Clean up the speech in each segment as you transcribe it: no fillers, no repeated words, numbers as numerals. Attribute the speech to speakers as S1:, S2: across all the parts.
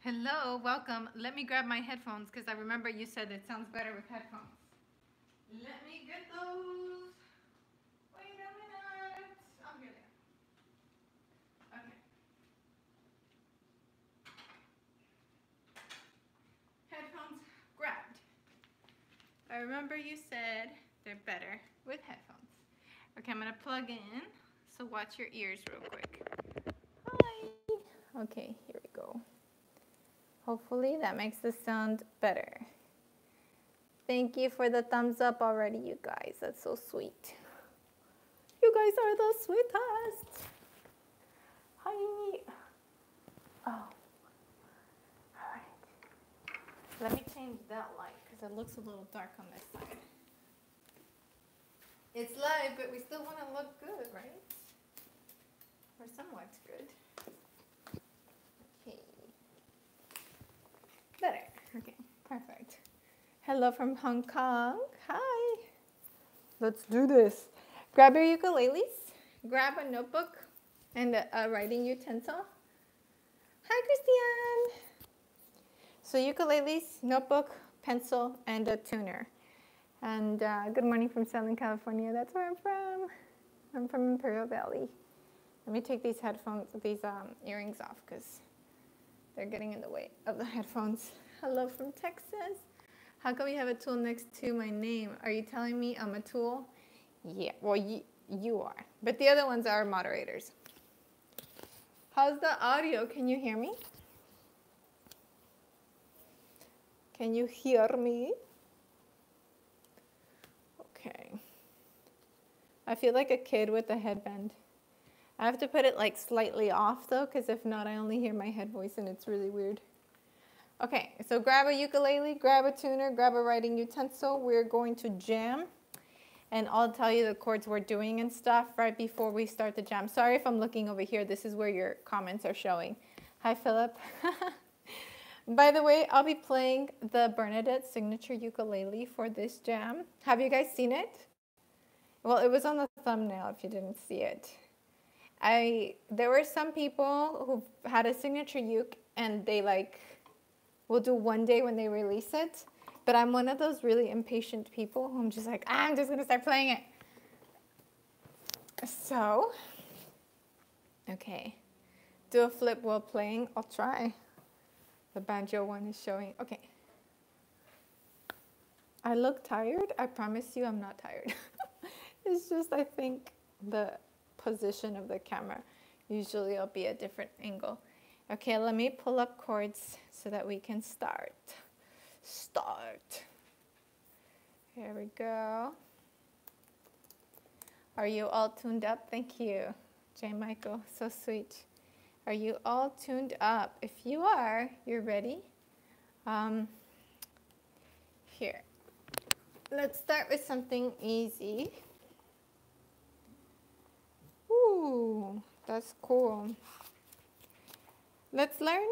S1: Hello, welcome. Let me grab my headphones because I remember you said it sounds better with headphones. Let me get those. Wait a minute. Oh, here they are. Okay. Headphones grabbed. I remember you said they're better with headphones. Okay, I'm going to plug in. So watch your ears real quick. Hi. Okay, here we go. Hopefully that makes the sound better. Thank you for the thumbs up already, you guys. That's so sweet. You guys are the sweetest. Hi. Oh. All right. Let me change that light because it looks a little dark on this side. It's live, but we still want to look good, right? Or somewhat good. Okay. Better. Okay, perfect. Hello from Hong Kong. Hi. Let's do this. Grab your ukuleles. Grab a notebook and a writing utensil. Hi, Christian. So ukuleles, notebook, pencil, and a tuner. And good morning from Southern California. That's where I'm from. I'm from Imperial Valley. Let me take these earrings off because they're getting in the way of the headphones. Hello from Texas. How come we have a tool next to my name? Are you telling me I'm a tool? Yeah, well, you are. But the other ones are moderators. How's the audio? Can you hear me? Can you hear me? Okay. I feel like a kid with a headband. I have to put it like slightly off though, because if not, I only hear my head voice and it's really weird. Okay, so grab a ukulele, grab a tuner, grab a writing utensil. We're going to jam. And I'll tell you the chords we're doing and stuff right before we start the jam. Sorry if I'm looking over here. This is where your comments are showing. Hi, Philip. By the way, I'll be playing the Bernadette signature ukulele for this jam. Have you guys seen it? Well, it was on the thumbnail if you didn't see it. There were some people who had a signature uke and they will do one day when they release it. But I'm one of those really impatient people who I'm just like, I'm just going to start playing it. So, okay. Do a flip while playing. I'll try. The banjo one is showing. Okay. I look tired. I promise you I'm not tired. It's just, I think, the position of the camera. Usually it'll be a different angle. Okay, let me pull up chords so that we can start. Here we go. Are you all tuned up? Thank you, J. Michael. So sweet. Are you all tuned up? If you are, you're ready. Here. Let's start with something easy. Ooh, that's cool. Let's learn.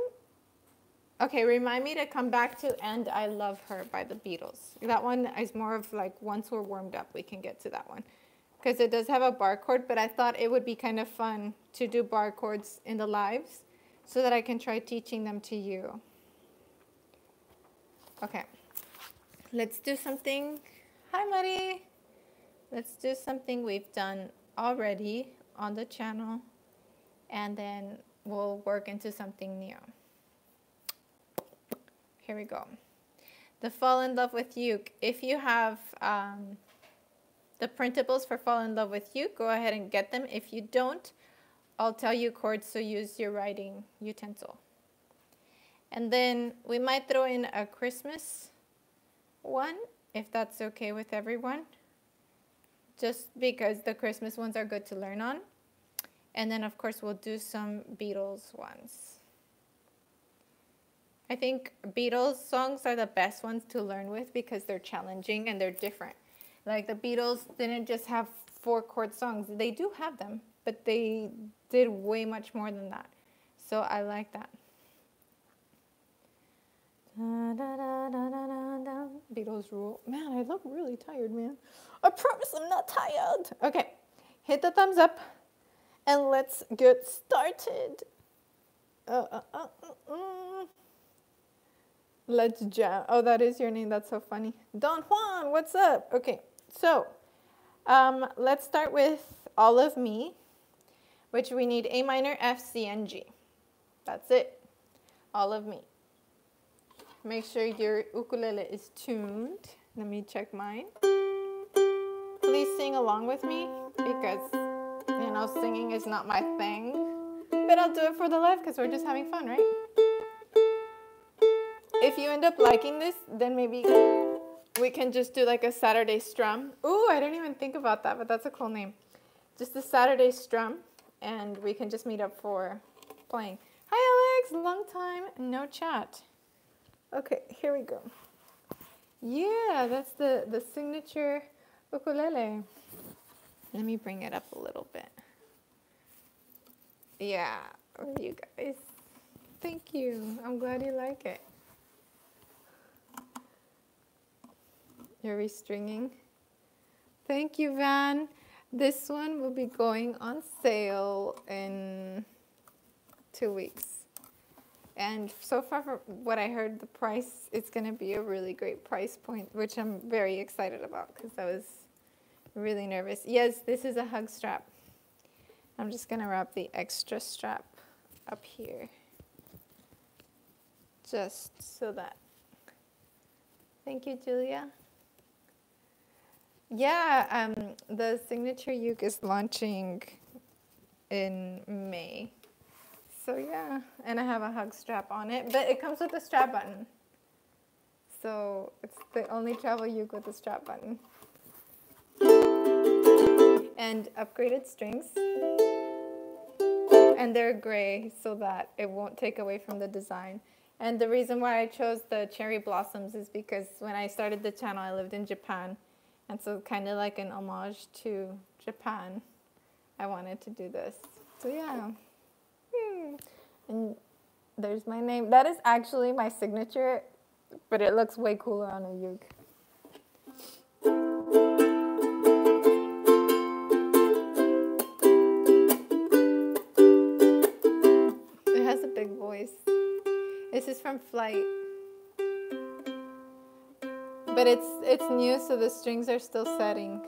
S1: Okay, remind me to come back to And I Love Her by the Beatles. That one is more of like once we're warmed up, we can get to that one. Because it does have a bar chord, but I thought it would be kind of fun to do bar chords in the lives so that I can try teaching them to you. Okay, let's do something. Hi, Marie. Let's do something we've done already on the channel, and then we'll work into something new. Here we go. The Fall in Love with You. If you have the printables for Fall in Love with You, go ahead and get them. If you don't, I'll tell you chords, so use your writing utensil. And then we might throw in a Christmas one, if that's okay with everyone. Just because the Christmas ones are good to learn on. And then, of course, we'll do some Beatles ones. I think Beatles songs are the best ones to learn with because they're challenging and they're different. Like the Beatles didn't just have 4-chord songs. They do have them, but they did way much more than that. So I like that. Beatles rule. Man, I look really tired, man. I promise I'm not tired. Okay, hit the thumbs up and let's get started. Let's jam. Oh, that is your name. That's so funny. Don Juan, what's up? Okay, so let's start with All of Me, which we need A minor, F, C, and G. That's it. All of Me. Make sure your ukulele is tuned. Let me check mine. Please sing along with me because, you know, singing is not my thing. But I'll do it for the live because we're just having fun, right? If you end up liking this, then maybe we can just do like a Saturday strum. Ooh, I didn't even think about that, but that's a cool name. Just a Saturday strum, and we can just meet up for playing. Hi, Alex. Long time, no chat. Okay, here we go. Yeah, that's the signature ukulele. Let me bring it up a little bit. Yeah, you guys. Thank you. I'm glad you like it. You're restringing. Thank you, Van. This one will be going on sale in 2 weeks. And so far, from what I heard, the price, it's going to be a really great price point, which I'm very excited about because I was really nervous. Yes, this is a hug strap. I'm just going to wrap the extra strap up here. Just so that. Thank you, Julia. Yeah, the signature uke is launching in May. So yeah, and I have a hug strap on it, but it comes with a strap button. So it's the only travel uke with a strap button. And upgraded strings. And they're gray so that it won't take away from the design. And the reason why I chose the cherry blossoms is because when I started the channel, I lived in Japan. And so kind of like an homage to Japan, I wanted to do this. So yeah. And there's my name. That is actually my signature, but it looks way cooler on a uke. It has a big voice. This is from Flight. But it's new, so the strings are still setting.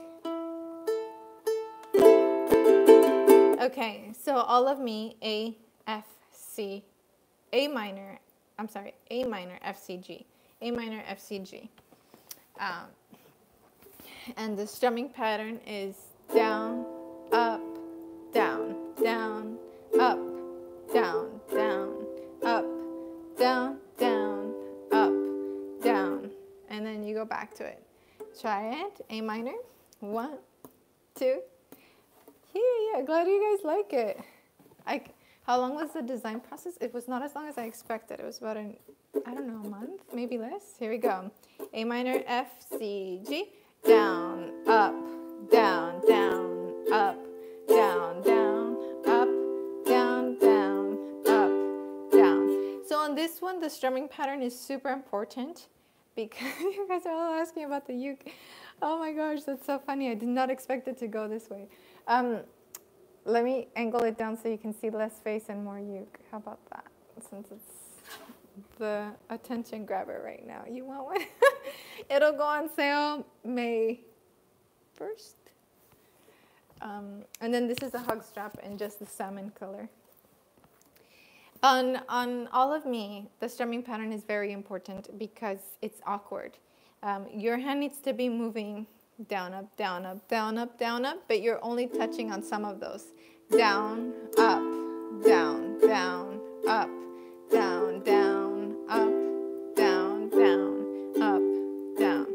S1: Okay, so All of Me, A, F, C, A minor, F, C, G. A minor, F, C, G. And the strumming pattern is down, up, down, down, up, down, down, up, down, down, up, down. And then you go back to it. Try it. A minor. 1, 2. Yeah, glad you guys like it. How long was the design process? It was not as long as I expected. It was about a month, maybe less. Here we go. A minor, F, C, G. Down, up, down, down, up, down, down, up, down, down, up, down. So on this one, the strumming pattern is super important. Because you guys are all asking about the uke. Oh my gosh, that's so funny. I did not expect it to go this way. Let me angle it down so you can see less face and more uke. How about that? Since it's the attention grabber right now. You want one? It'll go on sale May 1st. And then this is a hug strap in just the salmon color. On All of Me, the strumming pattern is very important because it's awkward. Your hand needs to be moving down, up, down, up, down, up, down, up, but you're only touching on some of those. Down, up, down, down, up, down, down, up, down, down, up, down.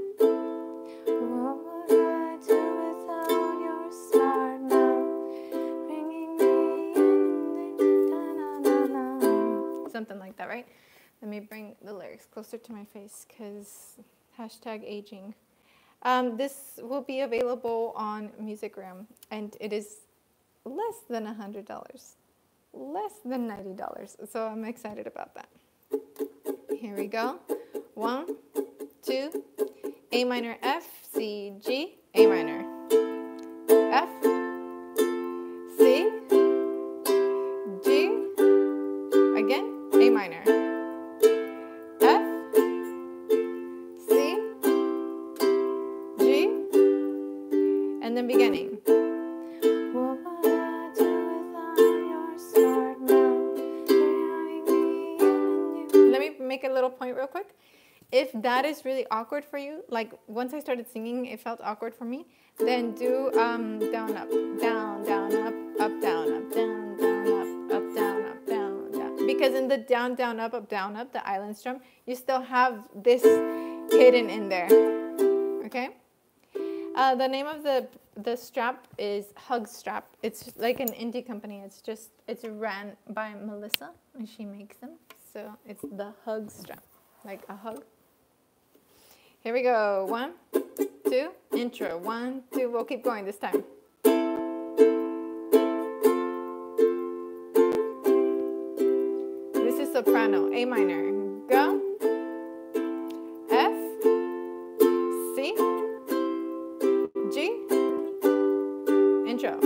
S1: What would I do without your smart mouth? Bringing me in, da-na-na-na. Something like that, right? Let me bring the lyrics closer to my face because #aging. This will be available on Musicgram, and it is less than $100, less than $90. So I'm excited about that. Here we go. 1, 2, A minor, F, C, G, A minor, F, C, G, again, A minor, F, make a little point real quick. If that is really awkward for you, like once I started singing, it felt awkward for me, then do down, up, down, up, down, up, down, up, down, up, down, down. Because in the down, up, down, up, the island strum, you still have this hidden in there. Okay? The name of the strap is Hug Strap. It's like an indie company. It's ran by Melissa, and she makes them. So it's the Hug Strap, like a hug. Here we go. 1, 2, intro. 1, 2. We'll keep going this time. This is soprano, A minor. Go. F, C, G, intro.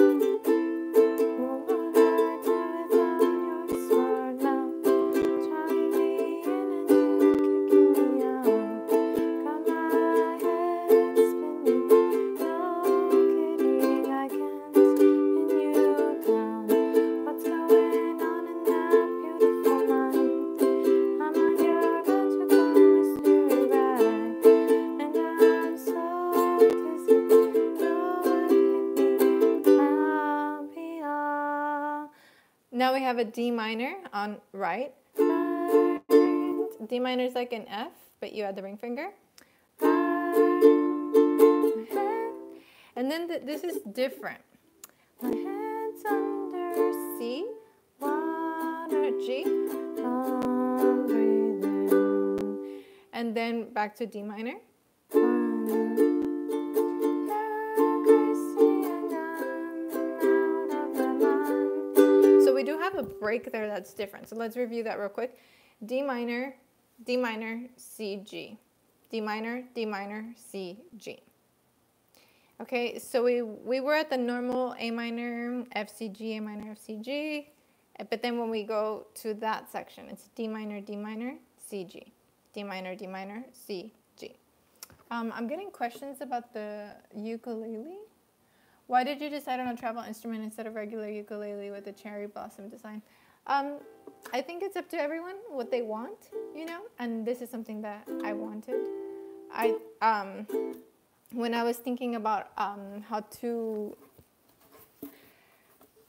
S1: Now we have a D minor on right. D minor is like an F, but you add the ring finger. And then this is different. My hands under C, 1 or G. And then back to D minor. We do have a break there that's different. So let's review that real quick. D minor, C, G. D minor, C, G. Okay, so we were at the normal A minor, F, C, G, A minor, F, C, G. But then when we go to that section, it's D minor, C, G. D minor, C, G. I'm getting questions about the ukulele. Why did you decide on a travel instrument instead of regular ukulele with a cherry blossom design? I think it's up to everyone what they want, you know, and this is something that I wanted. When I was thinking about how to,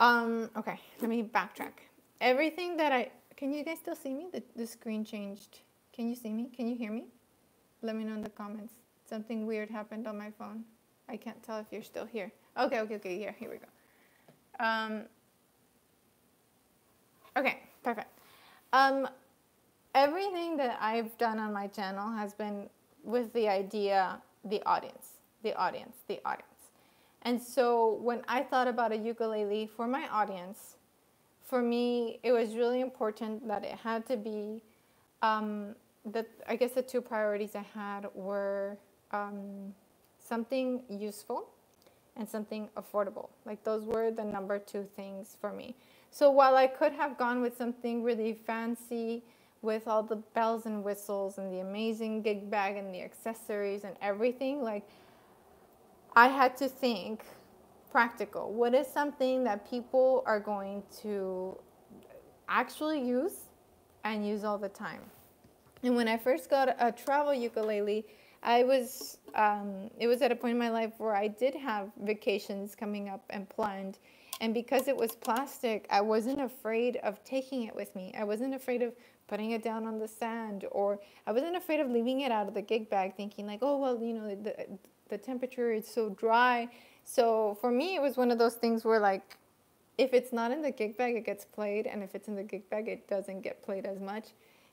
S1: okay, let me backtrack. Everything that can you guys still see me? The screen changed. Can you see me? Can you hear me? Let me know in the comments. Something weird happened on my phone. I can't tell if you're still here. Okay, yeah, here we go. Okay, perfect. Everything that I've done on my channel has been with the idea, the audience. And so when I thought about a ukulele for my audience, for me, it was really important that it had to be, I guess the two priorities I had were something useful and something affordable. Like those were the number 2 things for me. So while I could have gone with something really fancy with all the bells and whistles and the amazing gig bag and the accessories and everything, like I had to think practical. What is something that people are going to actually use and use all the time? And when I first got a travel ukulele, it was at a point in my life where I did have vacations coming up and planned. And because it was plastic, I wasn't afraid of taking it with me. I wasn't afraid of putting it down on the sand, or I wasn't afraid of leaving it out of the gig bag thinking like, oh, well, you know, the temperature is so dry. So for me, it was one of those things where like, if it's not in the gig bag, it gets played. And if it's in the gig bag, it doesn't get played as much.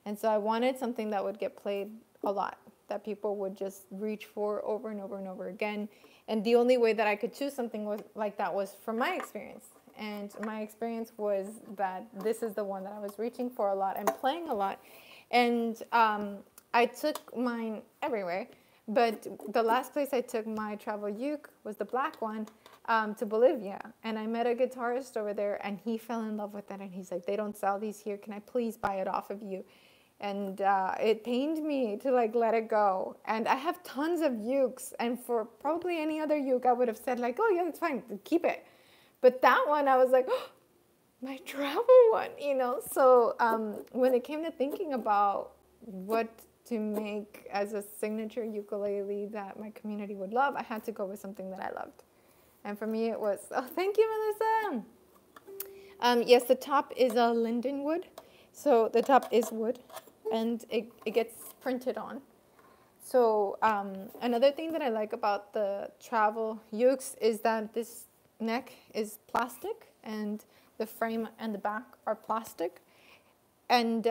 S1: And so I wanted something that would get played a lot, that people would just reach for over and over and over again. And the only way that I could choose something like that was from my experience. And my experience was that this is the one that I was reaching for a lot and playing a lot. And I took mine everywhere. But the last place I took my travel uke was the black one, to Bolivia. And I met a guitarist over there, and he fell in love with it. And he's like, they don't sell these here. Can I please buy it off of you? And it pained me to like let it go. And I have tons of ukes, and for probably any other uke, I would have said like, oh yeah, it's fine, keep it. But that one, I was like, my travel one, you know? So when it came to thinking about what to make as a signature ukulele that my community would love, I had to go with something that I loved. And for me, it was, oh, thank you, Melissa. Yes, the top is a linden wood. So the top is wood, and it gets printed on. So another thing that I like about the travel ukes is that this neck is plastic, and the frame and the back are plastic. And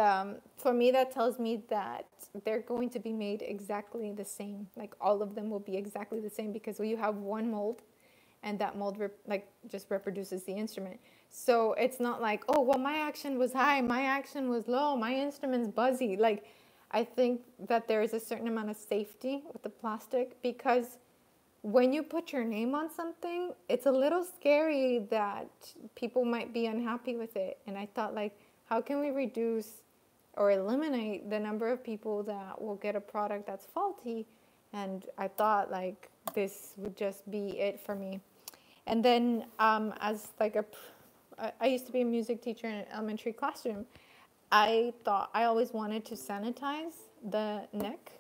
S1: for me, that tells me that they're going to be made exactly the same. Like all of them will be exactly the same, because you have one mold, and that mold just reproduces the instrument. So it's not like, oh, well, my action was high, my action was low, my instrument's buzzy. Like, I think that there is a certain amount of safety with the plastic, because when you put your name on something, it's a little scary that people might be unhappy with it. And I thought, like, how can we reduce or eliminate the number of people that will get a product that's faulty? And I thought, like, this would just be it for me. And then as like I used to be a music teacher in an elementary classroom. I thought I always wanted to sanitize the neck,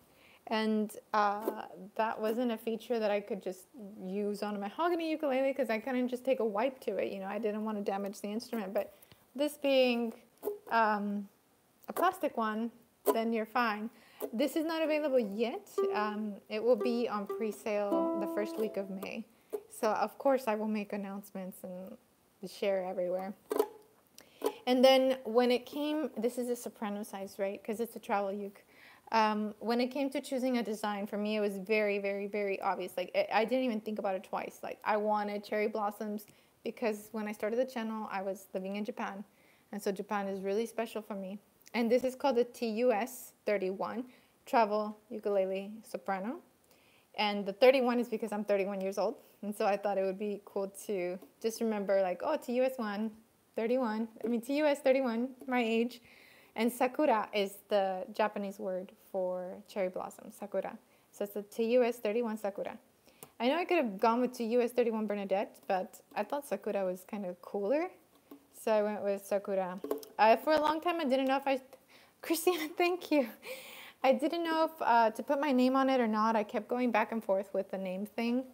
S1: and that wasn't a feature that I could just use on a mahogany ukulele, because I couldn't just take a wipe to it. You know, I didn't want to damage the instrument. But this being a plastic one, then you're fine. This is not available yet. It will be on pre-sale the first week of May. So of course I will make announcements and share everywhere. And then when it came, this is a soprano size, right? Because it's a travel uke. When it came to choosing a design, for me, it was very, very, very obvious. Like, I didn't even think about it twice. Like, I wanted cherry blossoms, because when I started the channel, I was living in Japan. And so Japan is really special for me. And this is called the TUS 31 Travel Ukulele Soprano. And the 31 is because I'm 31 years old. And so I thought it would be cool to just remember, like, oh, TUS 1, 31. I mean, TUS 31, my age. And sakura is the Japanese word for cherry blossom, sakura. So it's the TUS 31 sakura. I know I could have gone with TUS 31 Bernadette, but I thought sakura was kind of cooler. So I went with sakura. For a long time, I didn't know if Christina, thank you. I didn't know if to put my name on it or not. I kept going back and forth with the name thing.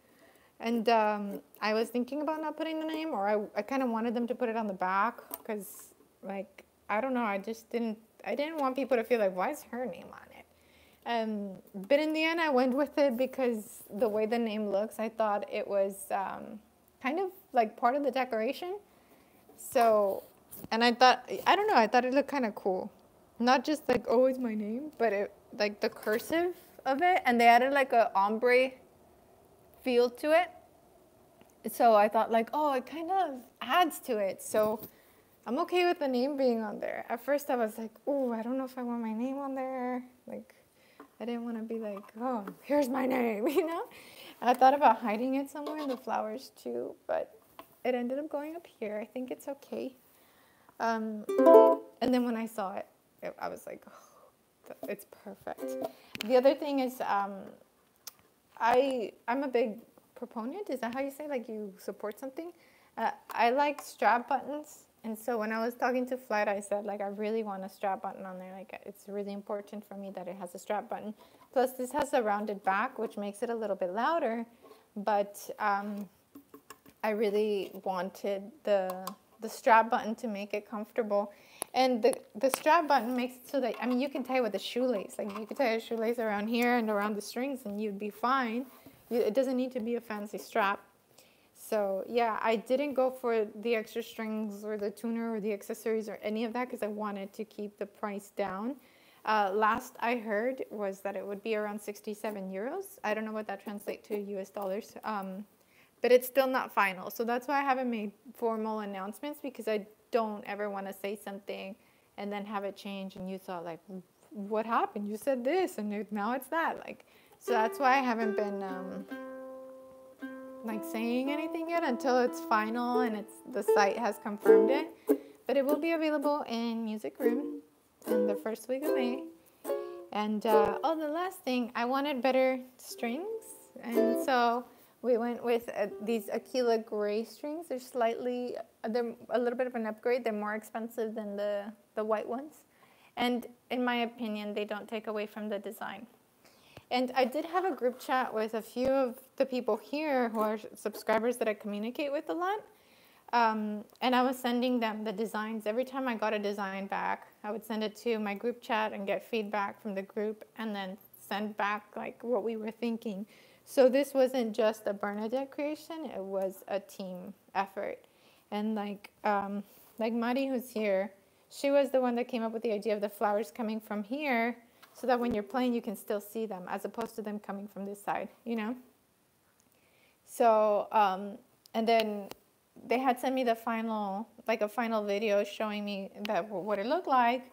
S1: And I was thinking about not putting the name, or I kind of wanted them to put it on the back, because, like, I don't know, I didn't want people to feel like, why is her name on it? But in the end, I went with it because the way the name looks, I thought it was kind of like part of the decoration. So, and I thought it looked kind of cool. Not just like, oh, it's my name, but it, like the cursive of it, and they added like a ombre feel to it. So I thought, like, oh, it kind of adds to it. So I'm okay with the name being on there. At first I was like, oh, I don't know if I want my name on there. Like, I didn't want to be like, oh, here's my name, you know? I thought about hiding it somewhere in the flowers too, but it ended up going up here. I think it's okay. And then when I saw it, I was like, oh, it's perfect. The other thing is, I'm a big proponent. Is that how you say, like, you support something? I like strap buttons. And so when I was talking to Flight, I said, like, I really want a strap button on there. Like, it's really important for me that it has a strap button. Plus, this has a rounded back, which makes it a little bit louder. But I really wanted the strap button to make it comfortable. And the strap button makes it so that, I mean, you can tie it with a shoelace. Like, you could tie a shoelace around here and around the strings, and you'd be fine. It doesn't need to be a fancy strap. So, yeah, I didn't go for the extra strings or the tuner or the accessories or any of that, because I wanted to keep the price down. Last I heard was that it would be around 67 euros. I don't know what that translates to US dollars. But it's still not final. So that's why I haven't made formal announcements, because I don't ever want to say something and then have it change and you thought, like, what happened? You said this and now it's that. Like, so that's why I haven't been like saying anything yet until it's final and the site has confirmed it. But it will be available in Music Room in the first week of May. And oh, the last thing, I wanted better strings, and so we went with these Aquila gray strings. They're a little bit of an upgrade. They're more expensive than the white ones. And in my opinion, they don't take away from the design. And I did have a group chat with a few of the people here who are subscribers that I communicate with a lot. And I was sending them the designs. Every time I got a design back, I would send it to my group chat and get feedback from the group and then send back like what we were thinking. So this wasn't just a Bernadette creation, it was a team effort. And like Mari, who's here, she was the one that came up with the idea of the flowers coming from here so that when you're playing, you can still see them as opposed to them coming from this side, you know? So, and then they had sent me the final, like a final video showing me that what it looked like.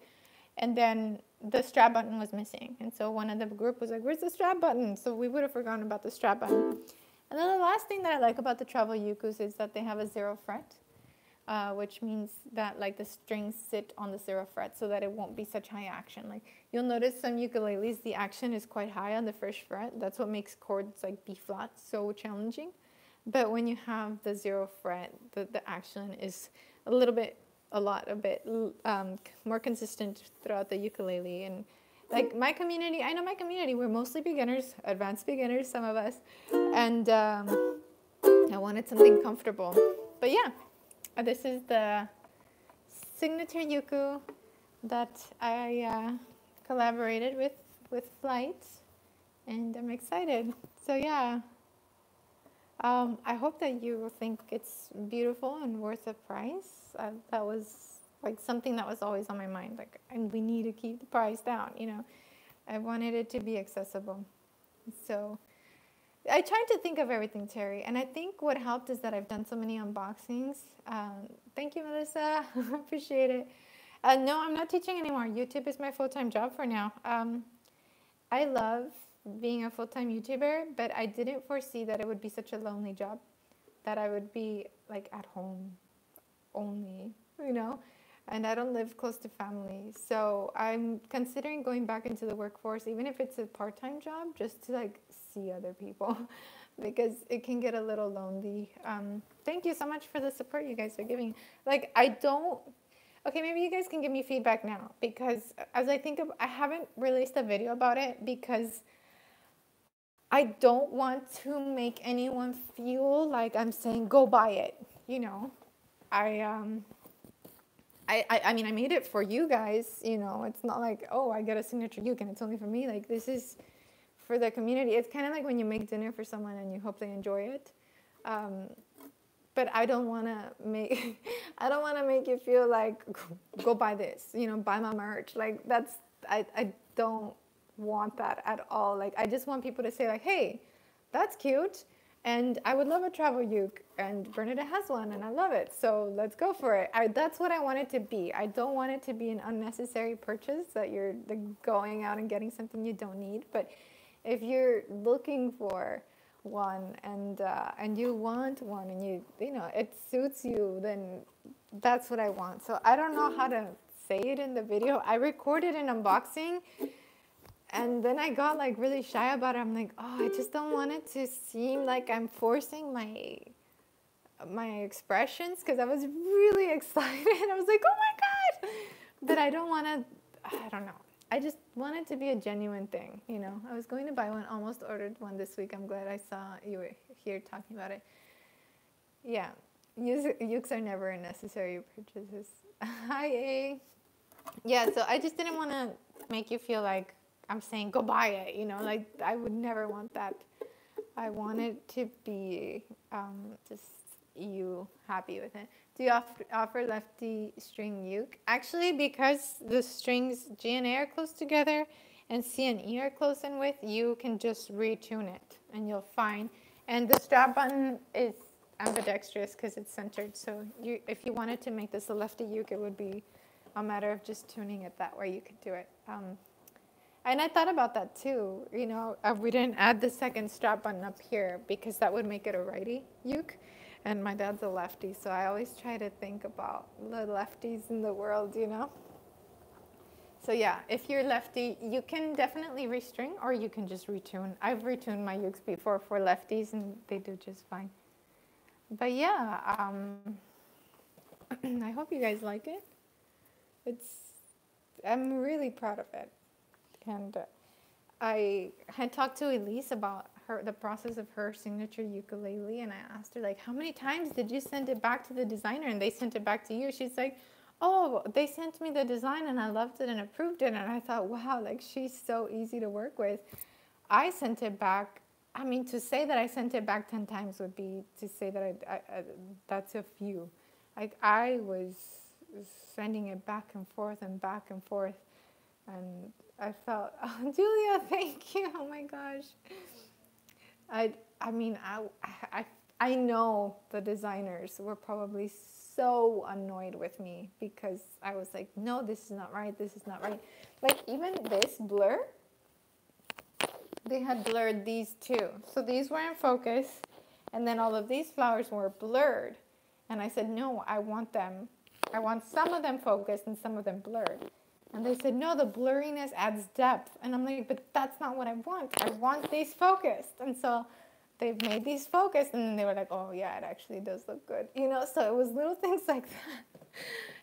S1: And then the strap button was missing. And so one of the group was like, where's the strap button? So we would have forgotten about the strap button. And then the last thing that I like about the travel ukus is that they have a 0 fret, which means that like the strings sit on the 0 fret so that it won't be such high action. Like you'll notice some ukuleles, the action is quite high on the first fret. That's what makes chords like B flat so challenging. But when you have the 0 fret, the action is a bit more consistent throughout the ukulele. And like my community, I know my community, we're mostly beginners, advanced beginners, some of us. And I wanted something comfortable. But yeah, this is the signature uku that I collaborated with Flight. And I'm excited. So yeah. I hope that you think it's beautiful and worth the price. That was like something that was always on my mind. Like, and we need to keep the price down, you know. I wanted it to be accessible. So I tried to think of everything, Terry. And I think what helped is that I've done so many unboxings. Thank you, Melissa. Appreciate it. No, I'm not teaching anymore. YouTube is my full-time job for now. I love being a full-time YouTuber, but I didn't foresee that it would be such a lonely job, that I would be like at home only, you know, and I don't live close to family. So I'm considering going back into the workforce, even if it's a part-time job, just to like see other people because it can get a little lonely. Thank you so much for the support you guys are giving. Like okay, maybe you guys can give me feedback now, because as I think of, I haven't released a video about it because I don't want to make anyone feel like I'm saying go buy it. You know, I mean, I made it for you guys. You know, it's not like, oh, I get a signature uke and it's only for me. Like, this is for the community. It's kind of like when you make dinner for someone and you hope they enjoy it. But I don't want to make you feel like go buy this. You know, buy my merch. Like I don't want that at all. Like, I just want people to say like, hey, that's cute, and I would love a travel uke, and Bernadette has one and I love it, so let's go for it. That's what I want it to be. I don't want it to be an unnecessary purchase that you're going out and getting something you don't need. But if you're looking for one and you want one and you know it suits you, then that's what I want. So I don't know how to say it in the video. I recorded an unboxing and then I got like really shy about it. I'm like, oh, I just don't want it to seem like I'm forcing my expressions, because I was really excited. I was like, oh my God. But I don't know. I just want it to be a genuine thing, you know. I was going to buy one, almost ordered one this week. I'm glad I saw you were here talking about it. Yeah, ukes are never unnecessary purchases. Hi, A. Yeah, so I just didn't want to make you feel like I'm saying go buy it, you know, like I would never want that. I want it to be just you happy with it. Do you offer lefty string uke? Actually, because the strings G and A are close together and C and E are close in width, you can just retune it and you'll find. And the strap button is ambidextrous because it's centered. So if you wanted to make this a lefty uke, it would be a matter of just tuning it that way. You could do it. And I thought about that too. You know, we didn't add the second strap button up here because that would make it a righty uke. And my dad's a lefty, so I always try to think about the lefties in the world, you know? So yeah, if you're lefty, you can definitely restring, or you can just retune. I've retuned my ukes before for lefties, and they do just fine. But yeah, I hope you guys like it. I'm really proud of it. And I had talked to Elise about the process of her signature ukulele, and I asked her, like, how many times did you send it back to the designer and they sent it back to you? She's like, oh, they sent me the design and I loved it and approved it. And I thought, wow, like, she's so easy to work with. I sent it back. I mean, to say that I sent it back 10 times would be to say that I that's a few. Like, I was sending it back and forth and back and forth. And I felt, oh, Julia, thank you. Oh my gosh. I mean, I know the designers were probably so annoyed with me because I was like, no, this is not right. This is not right. Like, even this blur, they had blurred these two. So these were in focus, and then all of these flowers were blurred. And I said, no, I want some of them focused and some of them blurred. And they said, no, the blurriness adds depth. And I'm like, but that's not what I want. I want these focused. And so they've made these focused, and then they were like, oh yeah, it actually does look good. You know, so it was little things like that.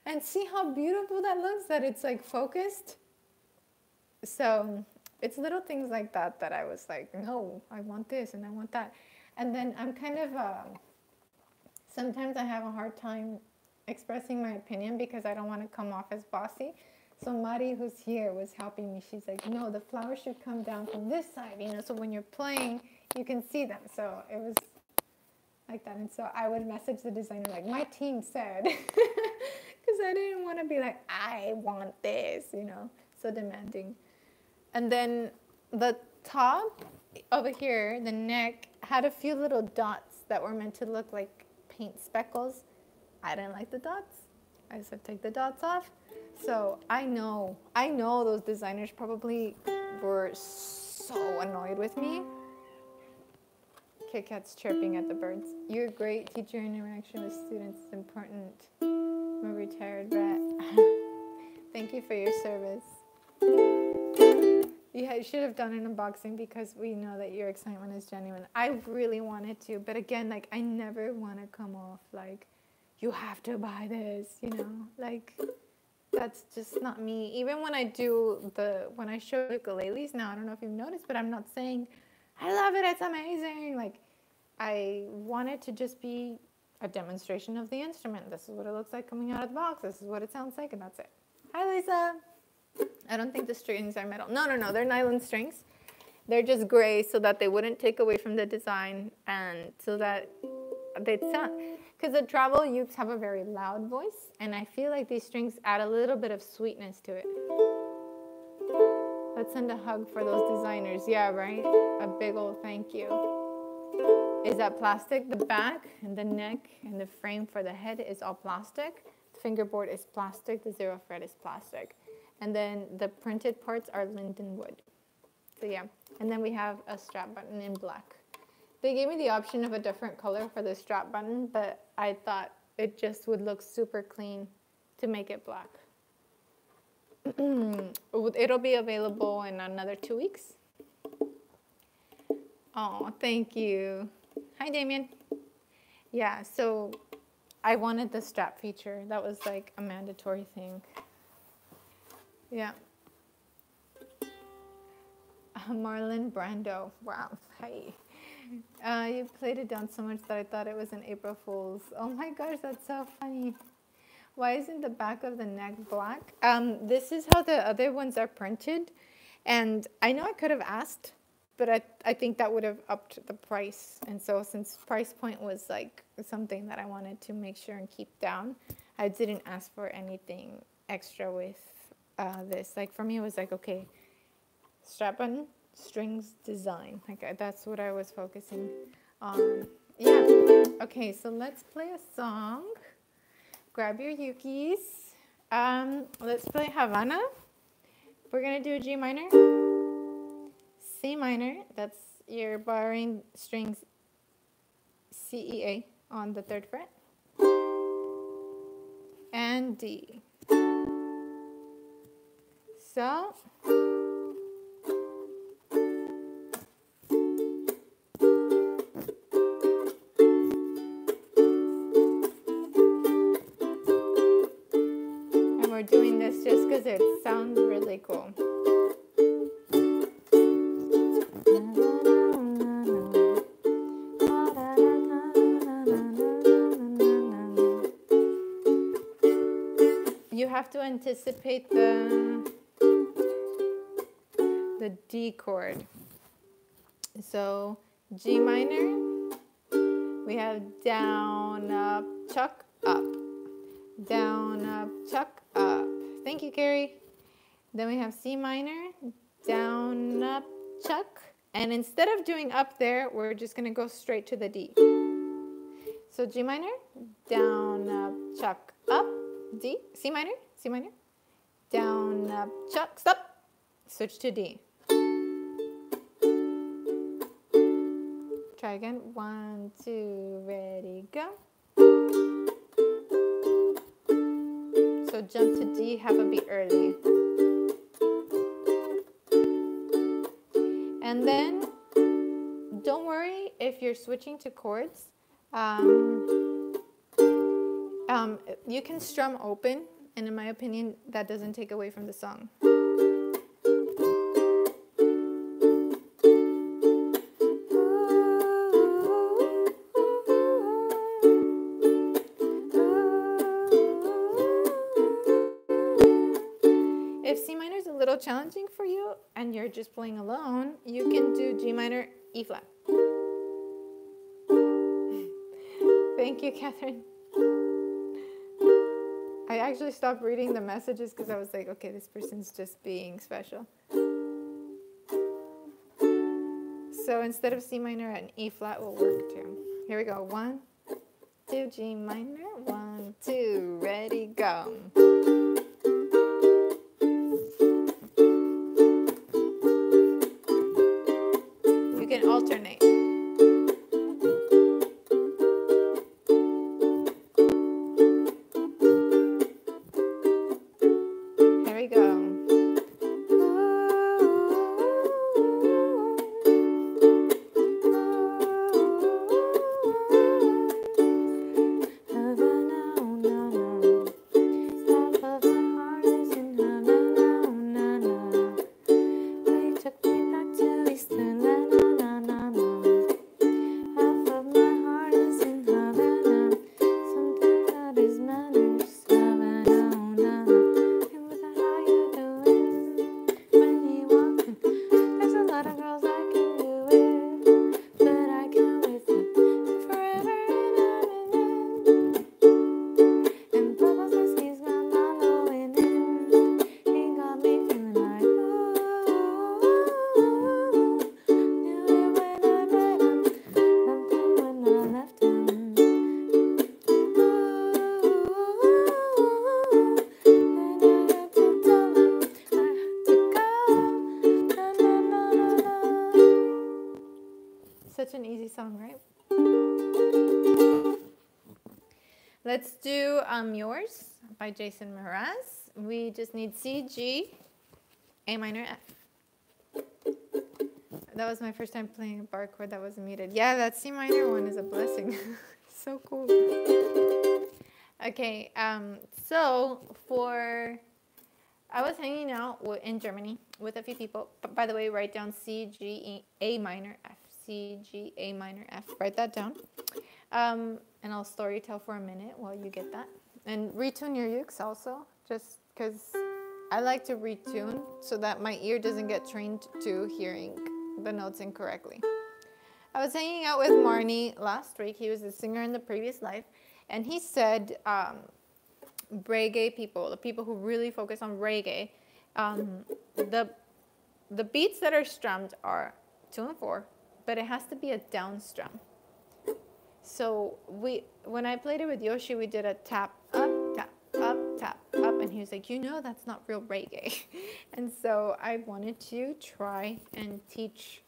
S1: And see how beautiful that looks, that it's like focused. So it's little things like that that I was like, no, I want this and I want that. And then I'm kind of, sometimes I have a hard time expressing my opinion because I don't want to come off as bossy. So Mari, who's here, was helping me. She's like, no, the flowers should come down from this side, you know, so when you're playing, you can see them. So it was like that. And so I would message the designer like, my team said, because I didn't want to be like, I want this, you know, so demanding. And then the top over here, the neck, had a few little dots that were meant to look like paint speckles. I didn't like the dots. I said, take the dots off. So I know those designers probably were so annoyed with me. Kit Kat's chirping at the birds. You're great. Teacher interaction with students is important. I'm a retired vet. Thank you for your service. Yeah, I should have done an unboxing because we know that your excitement is genuine. I really wanted to, but again, like, I never want to come off like, you have to buy this, you know, like, that's just not me. Even when I when I show ukuleles now, I don't know if you've noticed, but I'm not saying, I love it, it's amazing. Like, I want it to just be a demonstration of the instrument. This is what it looks like coming out of the box. This is what it sounds like, and that's it. Hi, Lisa. I don't think the strings are metal. No, they're nylon strings. They're just gray so that they wouldn't take away from the design and so that they'd sound, because the travel ukes have a very loud voice, and I feel like these strings add a little bit of sweetness to it. Let's send a hug for those designers. Yeah, right? A big old thank you. Is that plastic? The back and the neck and the frame for the head is all plastic. The fingerboard is plastic. The zero fret is plastic. And then the printed parts are linden wood. So yeah, and then we have a strap button in black. They gave me the option of a different color for the strap button, but I thought it just would look super clean to make it black. It'll be available in another 2 weeks. Oh, thank you. Hi, Damien. Yeah, so I wanted the strap feature. That was like a mandatory thing. Yeah. Marlon Brando. Wow. Hey. You played it down so much that I thought it was an April Fool's. Oh my gosh, that's so funny. Why isn't the back of the neck black? This is how the other ones are printed. And I know I could have asked, but I think that would have upped the price. And so since price point was like something that I wanted to make sure and keep down, I didn't ask for anything extra with this. Like for me, it was like, okay, strap button, strings, design. Like that's what I was focusing on. Yeah. Okay, so let's play a song. Grab your ukis. Let's play Havana. We're gonna do a G minor, C minor. That's your barring strings C, E, A on the 3rd fret, and D. So. We're doing this just because it sounds really cool. You have to anticipate the D chord. So G minor, we have down, up, chuck, up. Down, up, chuck, up. Thank you, Carrie. Then we have C minor, down, up, chuck. And instead of doing up there, we're just going to go straight to the D. So G minor, down, up, chuck, up, D. C minor, down, up, chuck, stop. Switch to D. Try again. 1, 2, ready, go. So jump to D half a beat early. And then don't worry if you're switching to chords. You can strum open, and in my opinion, that doesn't take away from the song. If C minor is a little challenging for you and you're just playing alone, you can do G minor, E flat. Thank you, Catherine. I actually stopped reading the messages because I was like, okay, this person's just being special. So instead of C minor, an E flat will work too. Here we go. 1, 2, G minor. 1, 2, ready, go. You can alternate. Here we go. Such an easy song, right? Let's do Yours by Jason Mraz. We just need C, G, A minor, F. That was my first time playing a bar chord that wasn't muted. Yeah, that C minor one is a blessing. So cool. Okay, so I was hanging out in Germany with a few people. By the way, write down C, G, E, A minor, F. C, G, A minor, F. Write that down. And I'll story tell for a minute while you get that. And retune your ukes also, just because I like to retune so that my ear doesn't get trained to hearing the notes incorrectly. I was hanging out with Marnie last week. He was a singer in the previous life. And he said reggae people, the people who really focus on reggae, the beats that are strummed are 2 and 4. But it has to be a down strum. So when I played it with Yoshi, we did a tap, up, tap, up, tap, up. And he was like, that's not real reggae. And so I wanted to try and teach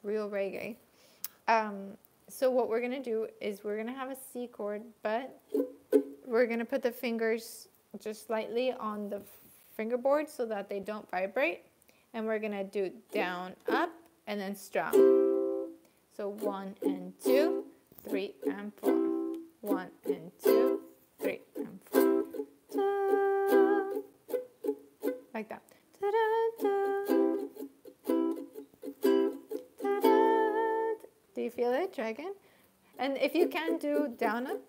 S1: real reggae. So what we're going to do is we're going to have a C chord, but we're going to put the fingers just slightly on the fingerboard so that they don't vibrate. And we're going to do down, up, and then strum. So 1 and 2, 3 and 4. 1 and 2, 3 and 4. Like that. Do you feel it? Try again. And if you can, do down up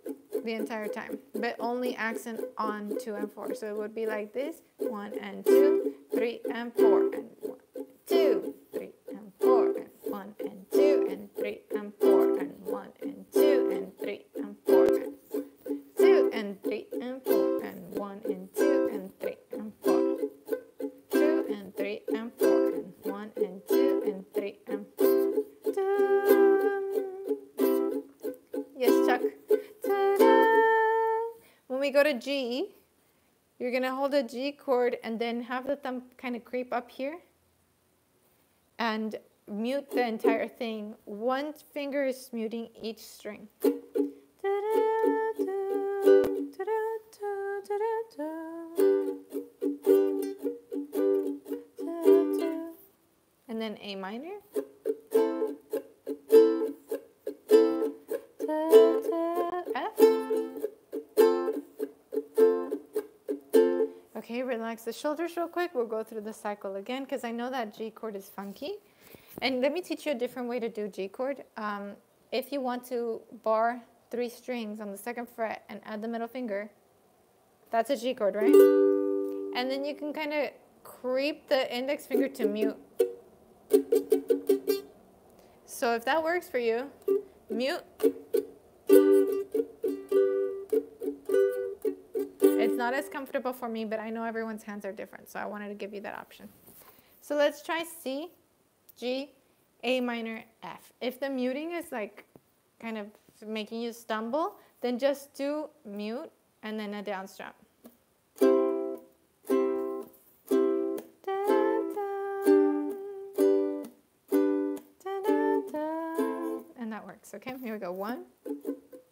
S1: the entire time, but only accent on 2 and 4. So it would be like this: 1 and 2, 3 and 4, and 1, 2, 3 and 4, and 1 and 2 and 3 and 4, and 1 and 2 and 3 and 4, and 2 and 3 and 4, and 1 and 2 and 3 and 4, 2 and 3 and 4, and 1 and 2 and 3 and 4. Yes, Chuck. Ta-da! When we go to G, you're going to hold a G chord and then have the thumb kind of creep up here and mute the entire thing. One finger is muting each string. And then A minor. F. Okay, relax the shoulders real quick. We'll go through the cycle again because I know that G chord is funky. And let me teach you a different way to do G chord. If you want to bar 3 strings on the 2nd fret and add the middle finger, that's a G chord, right? And then you can kind of creep the index finger to mute. So if that works for you, mute. It's not as comfortable for me, but I know everyone's hands are different, so I wanted to give you that option. So let's try C, G, A minor, F. If the muting is like kind of making you stumble, then just do mute and then a down strum. And that works, okay? Here we go. 1,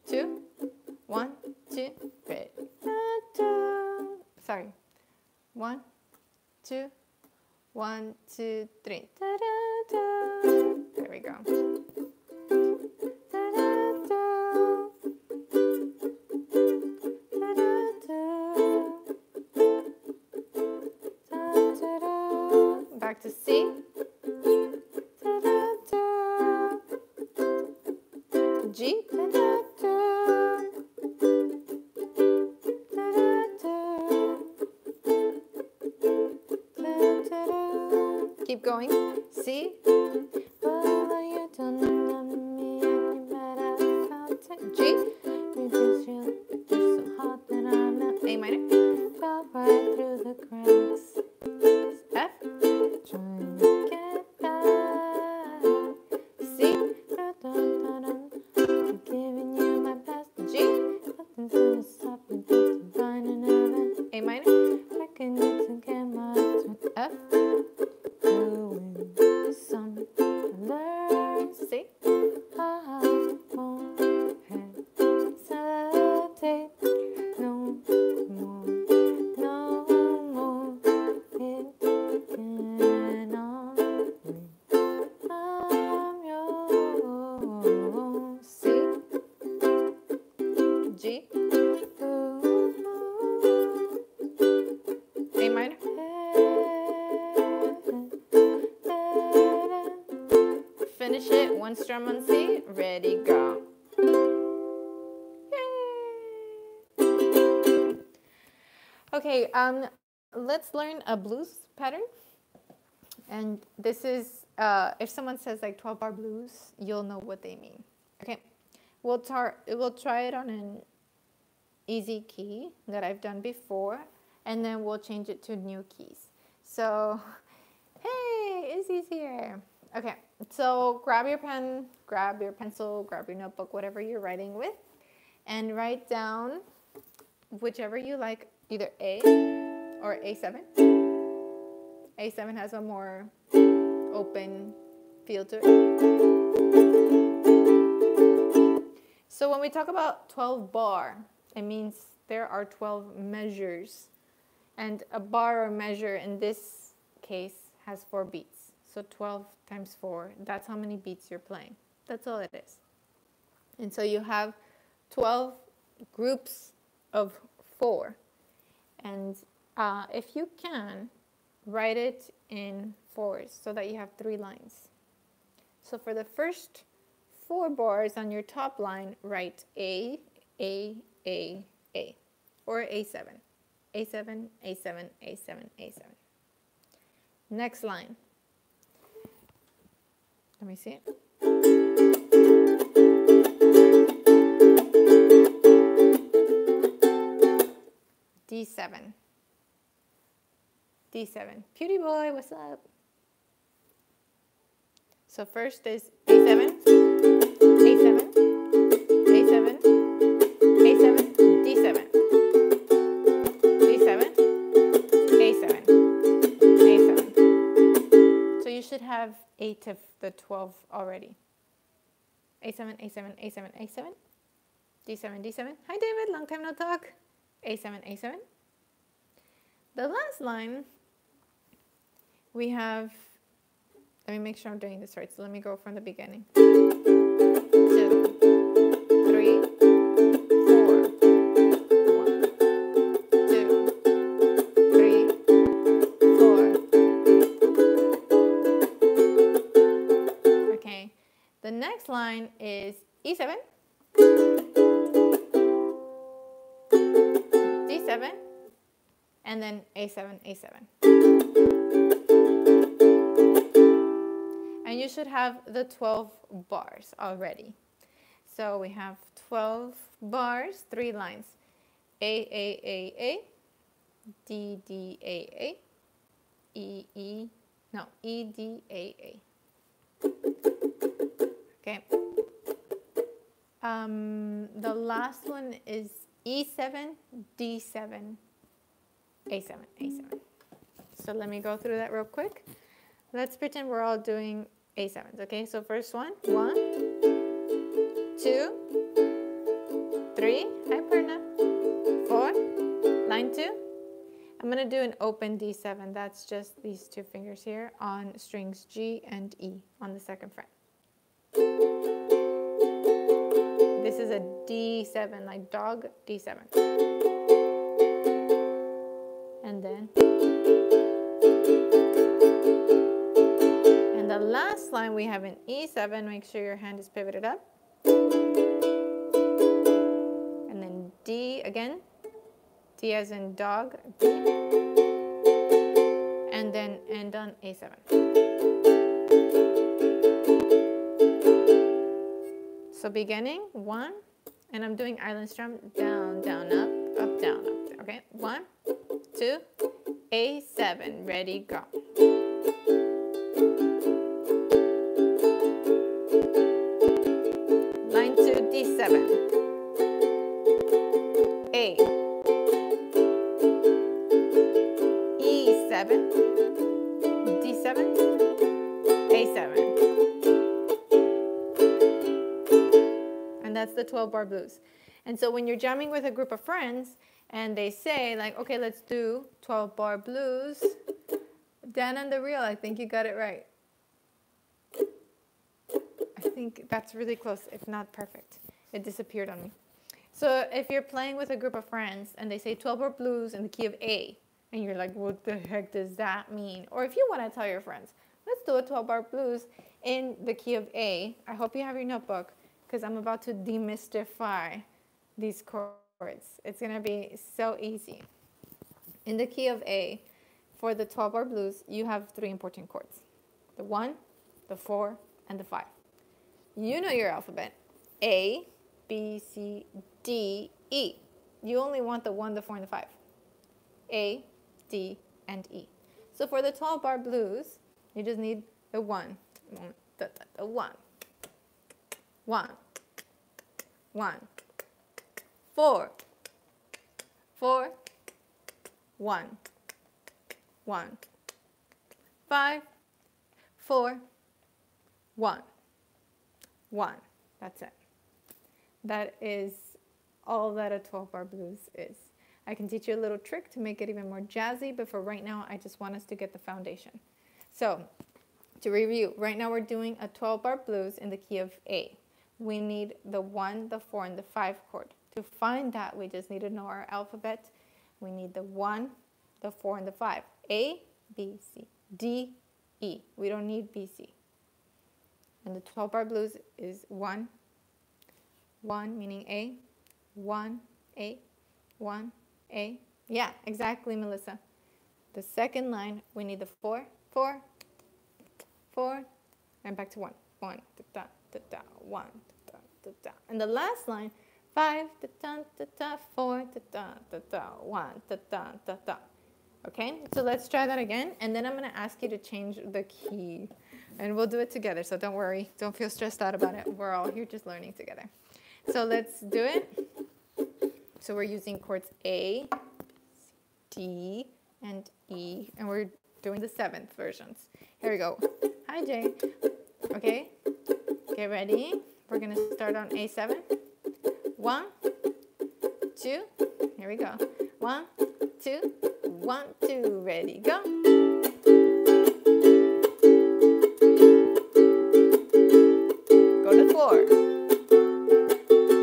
S1: 2, 1, 2, 3. Sorry. 1, 2, 1, 2, 3. There we go. Back to C. G. Keep going. C. G. A minor. Fell right through the cracks. F. Trying to get back. C. I'm giving you my best. G. Nothing's gonna stop me from finding heaven. A minor. Reckon you to get my F. Doing some learn. C. I won't hesitate no more, no more. It cannot wait. I'm yours. C. G. A minor. Finish it, 1 strum on C, ready, go. Yay! Okay, let's learn a blues pattern. And this is, if someone says like 12-bar blues, you'll know what they mean. Okay, we'll try it on an easy key that I've done before, and then we'll change it to new keys. So, hey, Izzy's here. Okay, so grab your pen, grab your pencil, grab your notebook, whatever you're writing with, and write down whichever you like, either A or A7. A7 has a more open feel to it. So when we talk about 12 bar, it means there are 12 measures. And a bar or measure in this case has 4 beats. So 12 times 4, that's how many beats you're playing. That's all it is. And so you have 12 groups of 4. And if you can, write it in fours so that you have 3 lines. So for the first 4 bars on your top line, write A, or A7. A7, A7, A7, A7. Next line. Let me see. D7. D7. Beauty boy, what's up? So first is A7, A7, A7, A7, D7, D7, A7, A7. So you should have 8 of the 12 already. A7, A7, A7, A7, D7, D7. Hi David, long time no talk. A7, A7. The last line, we have, let me make sure I'm doing this right. So let me go from the beginning. 2, 3, 4. 1, 2, 3, 4. Okay. The next line is E7, D7, and then A7, A7. And you should have the 12 bars already. So we have 12 bars, 3 lines. A, D, D, A, E, E, no, E, D, A. Okay. The last one is E7, D7, A7, A7. So let me go through that real quick. Let's pretend we're all doing A7s, okay? So first one, 1, 2, 3, hi Perna, 4, line 2. I'm gonna do an open D7. That's just these 2 fingers here on strings G and E on the 2nd fret. This is a D7, like dog, D7. And then, and the last line we have an E7, make sure your hand is pivoted up. And then D again, D as in dog, D. And then end on A7. So beginning, 1, and I'm doing island strum, down, down, up, down, up. Okay, 1, 2, A7, ready, go. Line 2, D7, A, E7, D7, A7. And that's the 12-bar blues. And so when you're jamming with a group of friends and they say like, okay, let's do 12-bar blues, Dan on the reel, I think you got it right. I think that's really close, if not perfect. It disappeared on me. So if you're playing with a group of friends and they say 12-bar blues in the key of A, and you're like, what the heck does that mean? Or if you want to tell your friends, let's do a 12-bar blues in the key of A. I hope you have your notebook, because I'm about to demystify these chords. It's going to be so easy. In the key of A, for the 12-bar blues, you have 3 important chords. The 1, the 4, and the 5. You know your alphabet. A, B, C, D, E. You only want the 1, the 4, and the 5. A, D, and E. So for the 12-bar blues, you just need the 1. The 1. 1, 1, 4, 4, 1, 1, 5, 4, 1, 1. That's it. That is all that a 12-bar blues is. I can teach you a little trick to make it even more jazzy, but for right now, I just want us to get the foundation. So, to review, right now we're doing a 12-bar blues in the key of A. We need the 1, the 4, and the 5 chord. To find that, we just need to know our alphabet. We need the 1, the 4, and the 5. A, B, C, D, E. We don't need B, C. And the 12-bar blues is 1, 1 meaning A, 1, A, 1, A. Yeah, exactly, Melissa. The second line, we need the 4, 4, 4, and back to 1. 1, da, da, da, 1, da, da, da. And the last line, 5, da, da, da, da, 4, da, da, da, 1, da, da, da, da. Okay, so let's try that again. And then I'm going to ask you to change the key. And we'll do it together, so don't worry. Don't feel stressed out about it. We're all here just learning together. So let's do it. So we're using chords A, D, and E. And we're doing the 7th versions. Here we go. Hi, Jay. Okay, get ready. We're going to start on A7. 1, 2. Here we go. 1, 2, 1, 2. Ready, go. Go to 4.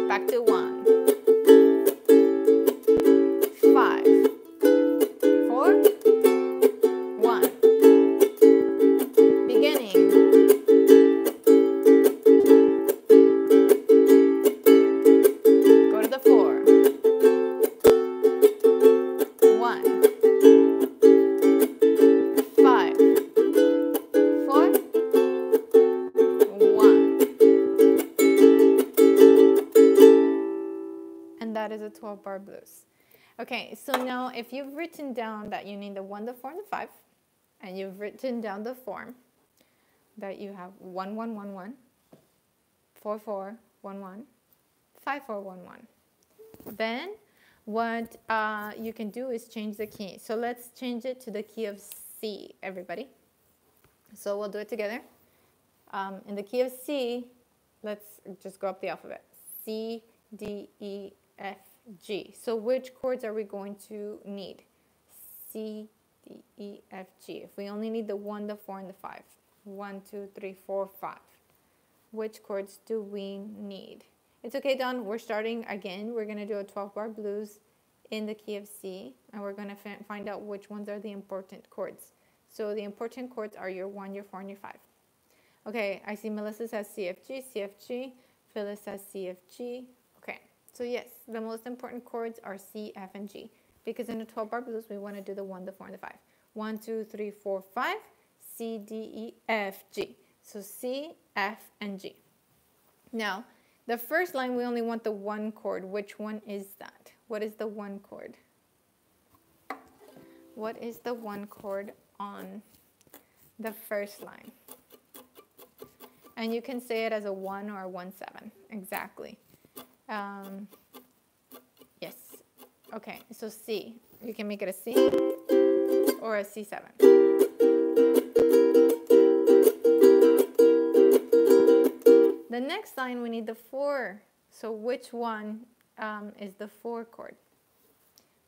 S1: Back to 1. 5, 4, 1. Beginning. Go to the 4. 1, 5, 4, 1. And that is a 12-bar blues. Okay, so now if you've written down that you need the 1, the 4, and the 5, and you've written down the form that you have 1, 1, 1, 1, 4, 4, 1, 1, 5, 4, 1, 1. Then what you can do is change the key. So let's change it to the key of C, everybody. So we'll do it together. In the key of C, let's just go up the alphabet. C, D, E, F, G. So which chords are we going to need? C, D, E, F, G. If we only need the 1, the 4, and the 5. 1, 2, 3, 4, 5. Which chords do we need? It's okay, Don. We're starting again. We're going to do a 12-bar blues in the key of C. And we're going to find out which ones are the important chords. So the important chords are your 1, your 4, and your 5. Okay, I see Melissa says C, F, G, C, F, G. Phyllis says C, F, G. Okay, so yes, the most important chords are C, F, and G. Because in the 12-bar blues, we want to do the 1, the 4, and the 5. 1, 2, 3, 4, 5. C, D, E, F, G. So C, F, and G. Now, the first line, we only want the 1 chord. Which one is that? What is the 1 chord? What is the 1 chord on the first line? And you can say it as a 1 or a 1, 7. Exactly. Yes. Okay, so C. You can make it a C or a C7. The next line, we need the 4. So which one is the 4 chord?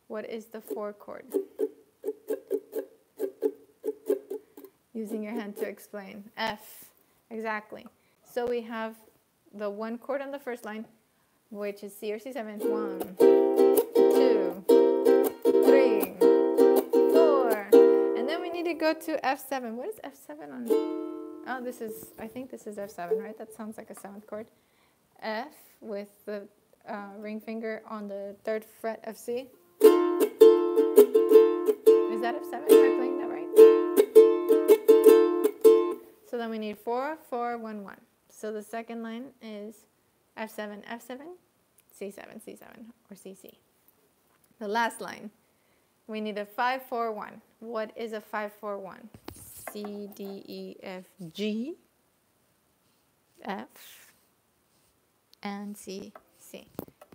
S1: What is the 4 chord? Using your hand to explain. F. Exactly. So we have the 1 chord on the first line, which is C or C7. 1, 2, 3, 4. And then we need to go to F7. What is F7 on? Oh, this is, I think this is F7, right? That sounds like a 7th chord. F with the ring finger on the 3rd fret of C. Is that F7? Am I playing that right? So then we need 4, 4, 1, 1. So the second line is F7, F7, C7, C7, or CC. The last line, we need a 5, 4, 1. What is a 5, 4, 1? C, D, E, F, G, F, and C, C.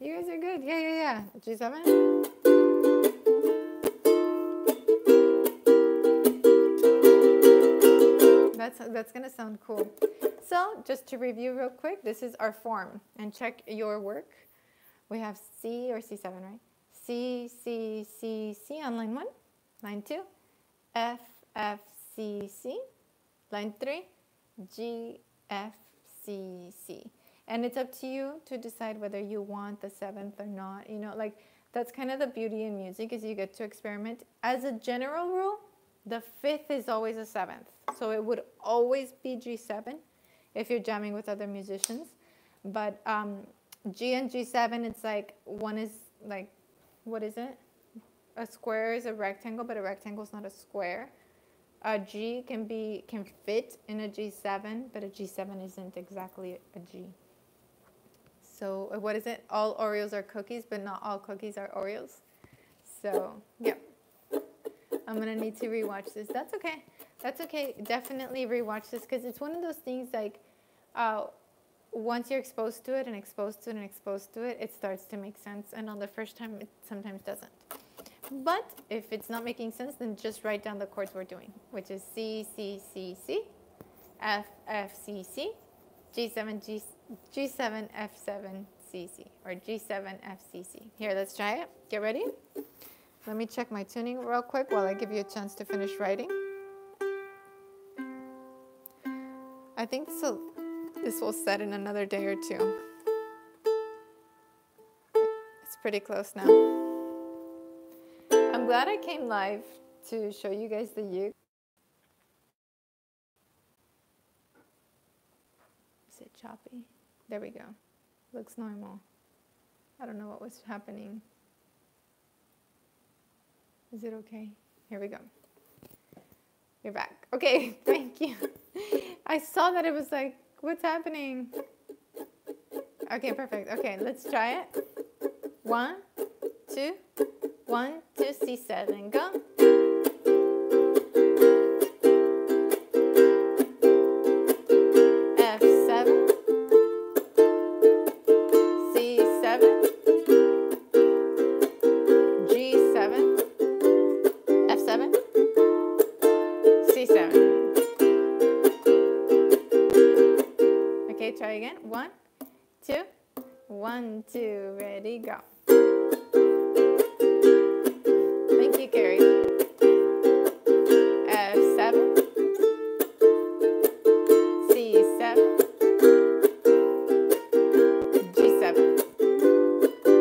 S1: You guys are good. Yeah. G7. That's going to sound cool. So just to review real quick, this is our form. And check your work. We have C or C7, right? C, C, C, C on line 1. Line 2, F, F, C, C. Line 3, G, F, C, C. And it's up to you to decide whether you want the 7th or not. You know, like, that's kind of the beauty in music, is you get to experiment. As a general rule, The fifth is always a seventh. So it would always be G7 if you're jamming with other musicians. But G and G7, it's like one is like, what is it? A square is a rectangle, but a rectangle is not a square. A G can fit in a G7, but a G7 isn't exactly a G. So what is it? All Oreos are cookies, but not all cookies are Oreos. So, yeah. I'm going to need to rewatch this. That's okay. That's okay. Definitely rewatch this because it's one of those things like once you're exposed to it and exposed to it and exposed to it, it starts to make sense. And on the first time, it sometimes doesn't. But if it's not making sense, then just write down the chords we're doing, which is C, C, C, C, F, F, C, C, G7, G7, F7, C, C, or G7, F, C, C. Here, let's try it. Get ready. Let me check my tuning real quick while I give you a chance to finish writing. I think so. This will set in another day or two. It's pretty close now. I'm glad I came live to show you guys the uke. Is it choppy? There we go. Looks normal. I don't know what was happening. Is it okay? Here we go. You're back. Okay, thank you. I saw that it was like, what's happening? Okay, perfect. Okay, let's try it. 1, 2, 1, 2, C7, go. F7, C7, G7, F7, C7. Okay, try again. 1, 2, 1, 2, ready, go. Thank you, Carrie. F7, C7, G7,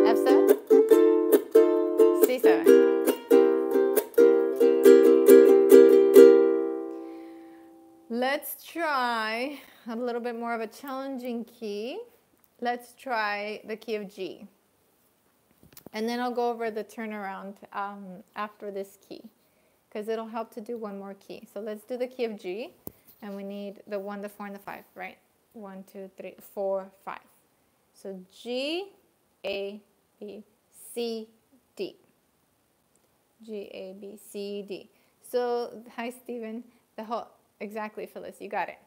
S1: F7, C7. Let's try a little bit more of a challenging key. Let's try the key of G. And then I'll go over the turnaround after this key because it'll help to do one more key. So let's do the key of G, and we need the 1, the 4, and the 5, right? 1, 2, 3, 4, 5. So G, A, B, C, D. G, A, B, C, D. So, hi, Stephen. Exactly, Phyllis, you got it.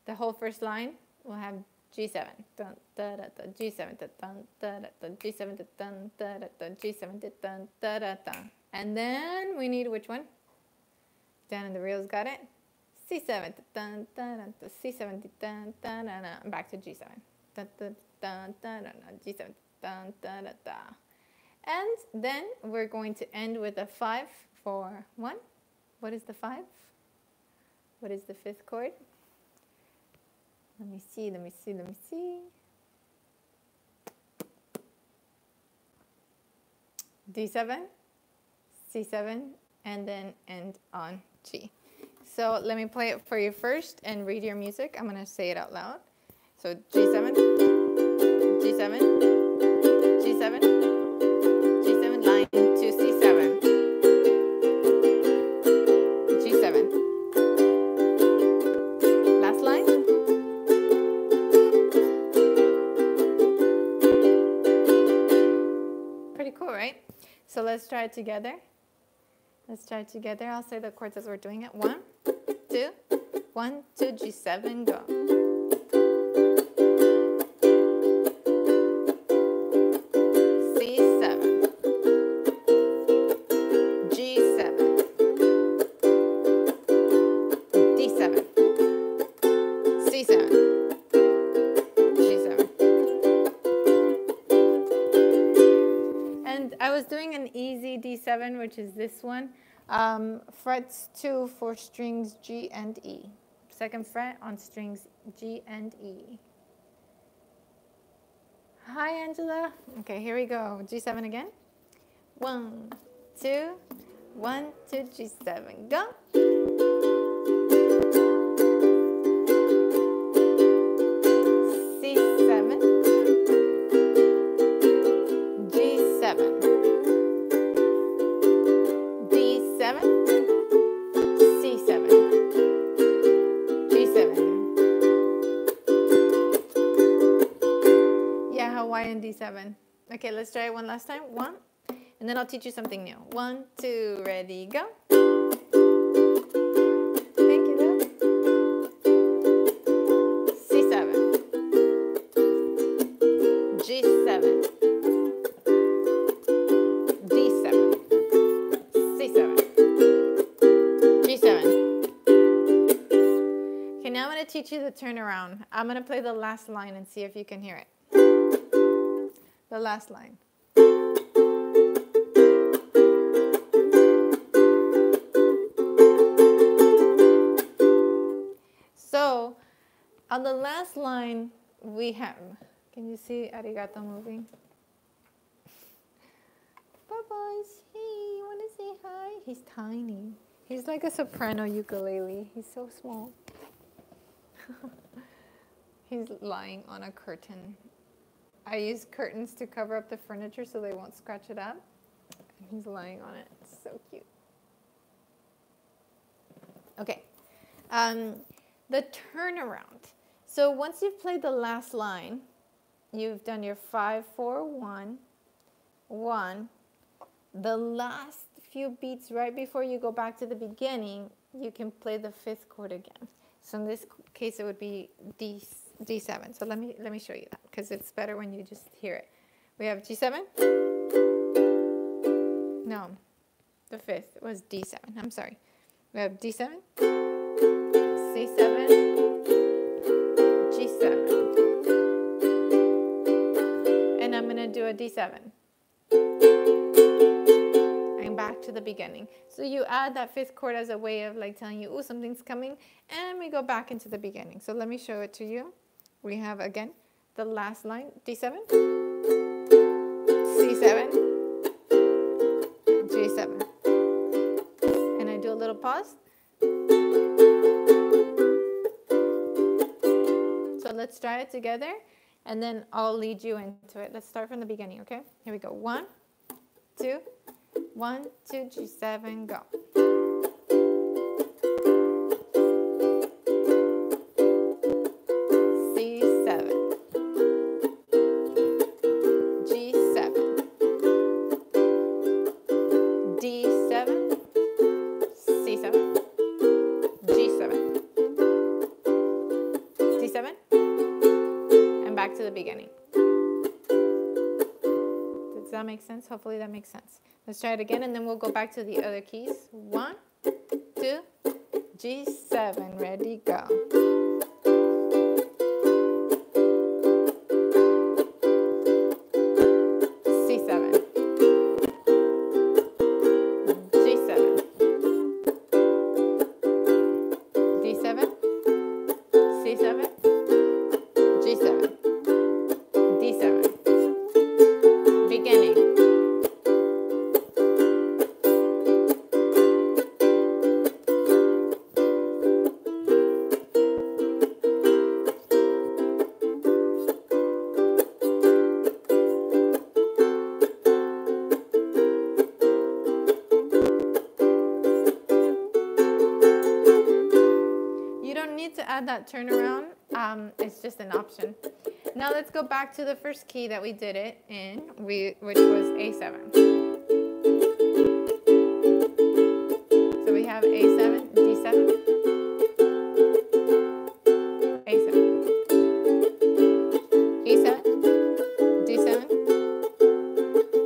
S1: The whole first line will have G7, dun, da, da, da, G7, da, dun, da, da, da, G7, da, dun, da, da, da, G7, da, dun, da, da, da. And then we need which one? Dan and the reels got it. C7, da, dun, da, da, da, C7, da, dun, da, da, da, and back to G7. Da, da, da, da, da, da, G7, dun, da, da, da. And then we're going to end with a 5, 4, 1. What is the 5? What is the 5th chord? Let me see. D7, C7, and then end on G. So let me play it for you first and read your music. I'm going to say it out loud. So G7, G7, G7, G7, line to C7, G7. Last line. Pretty cool, right? So let's try it together. Let's try it together. I'll say the chords as we're doing it. 1, 2, 1, 2, G7, go. C7, G7, D7, C7, G7. And I was doing an easy D7, which is this one. Frets 2 for strings G and E. Second fret on strings G and E. Hi, Angela. Okay, here we go. G7 again. 1, 2, 1, 2, G7, go. C7, G7, D7, C7, G7. Yeah, Hawaiian D7. Okay, let's try it one last time. 1, and then I'll teach you something new. 1, 2, ready, go. Thank you, Dad. C7, G7, D7, C7, G7. Okay, now I'm going to teach you the turnaround. I'm going to play the last line and see if you can hear it. The last line. So, on the last line, we have, can you see arigato moving? Bye-bye. Hey, you want to say hi? He's tiny. He's like a soprano ukulele. He's so small. He's lying on a curtain. I use curtains to cover up the furniture so they won't scratch it up. And he's lying on it. It's so cute. Okay. The turnaround. So once you've played the last line, you've done your 5, 4, 1, 1. The last few beats right before you go back to the beginning, you can play the 5th chord again. So in this case, it would be D7. So let me show you that because it's better when you just hear it. We have G7. No, the 5th was D7. I'm sorry. We have D7, C7, G7. And I'm going to do a D7. And back to the beginning. So you add that 5th chord as a way of like telling you, oh, something's coming. And we go back into the beginning. So let me show it to you. We have, again, the last line, D7, C7, G7. And I do a little pause. So let's try it together, and then I'll lead you into it. Let's start from the beginning, okay? Here we go. 1, 2, 1, 2, G7, go. Back to the beginning. Does that make sense? Hopefully that makes sense. Let's try it again and then we'll go back to the other keys. 1, 2, G7, ready, go. C7, G7, D7, C7, G7. D7. Beginning. You don't need to add that turnaround. It's just an option. Now let's go back to the first key that we did it in, which was A7. So we have A7, D7, A7, E7, D7,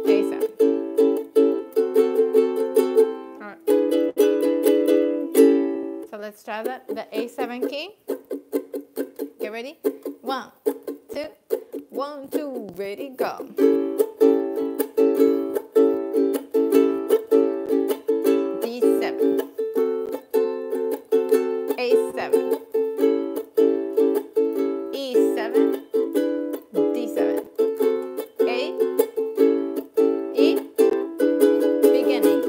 S1: A7. All right. So let's try that. The A7 key. Get ready? 1, 2, 1, 2, ready, go. D7, A7, E7, D7, A, E, beginning,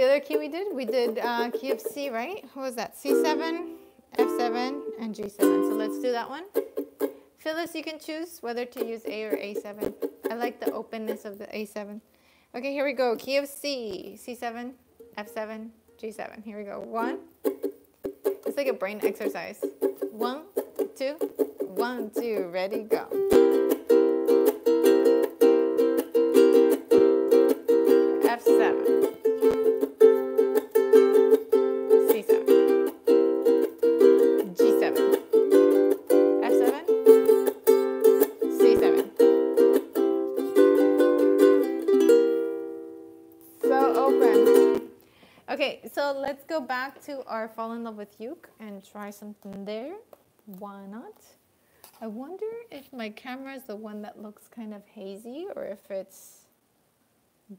S1: the other key we did? We did key of C, right? What was that? C7, F7, and G7. So let's do that one. Phyllis, you can choose whether to use A or A7. I like the openness of the A7. Okay, here we go. Key of C, C7, F7, G7. Here we go. 1. It's like a brain exercise. 1, 2, 1, 2. Ready, go. F7. C7. G7. F7. C7. So open. Okay, so let's go back to our Fall in Love with Uke and try something there. Why not? I wonder if my camera is the one that looks kind of hazy or if it's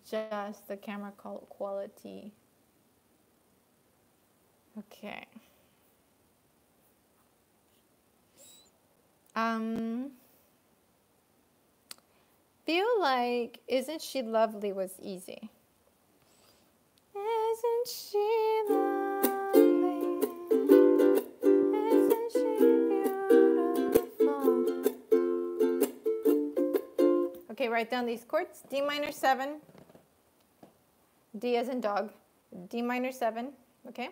S1: just the camera quality. Okay. Feel like Isn't She Lovely was easy. Isn't she lovely? Isn't she beautiful? Okay, write down these chords. D minor 7. D as in dog. D minor 7. Okay.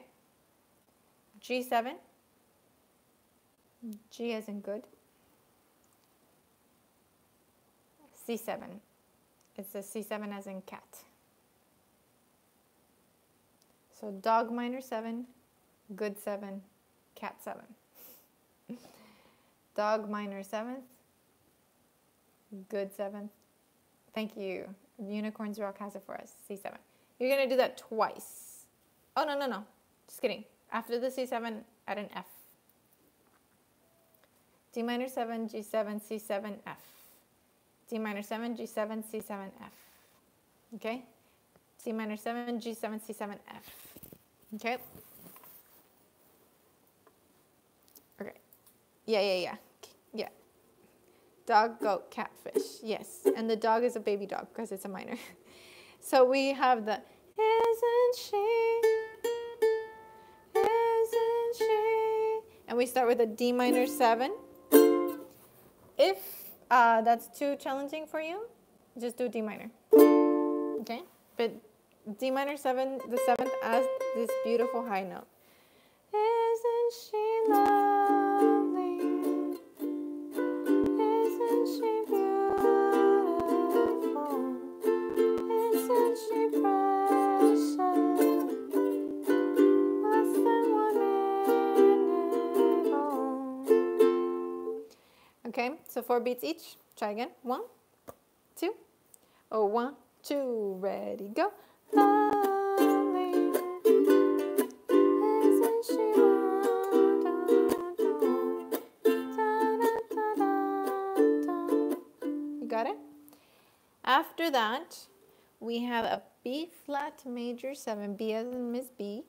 S1: G7. G as in good. C7. It's the C7 as in cat. So dog minor 7, good 7, cat 7. Dog minor 7th, good 7th. Thank you. Unicorns Rock has it for us. C7. You're going to do that twice. Oh, no. Just kidding. After the C7, add an F. D minor 7, G7, C7, F. D minor 7, G7, C7, F. Okay? C minor 7, G7, C7, F. Okay? Okay. Yeah. Dog, goat, catfish. Yes. And the dog is a baby dog because it's a minor. So we have the Isn't she? Isn't she? And we start with a D minor 7. If that's too challenging for you, just do D minor. Okay? But D minor 7, the 7th as this beautiful high note. Isn't she lovely? Isn't she beautiful? Isn't she precious? Less than 1 minute old. Okay, so 4 beats each. Try again. 1, 2. Oh, 1, 2. Ready, go. Lovely, isn't she You got it? After that, we have a B flat major 7, B as in Miss B,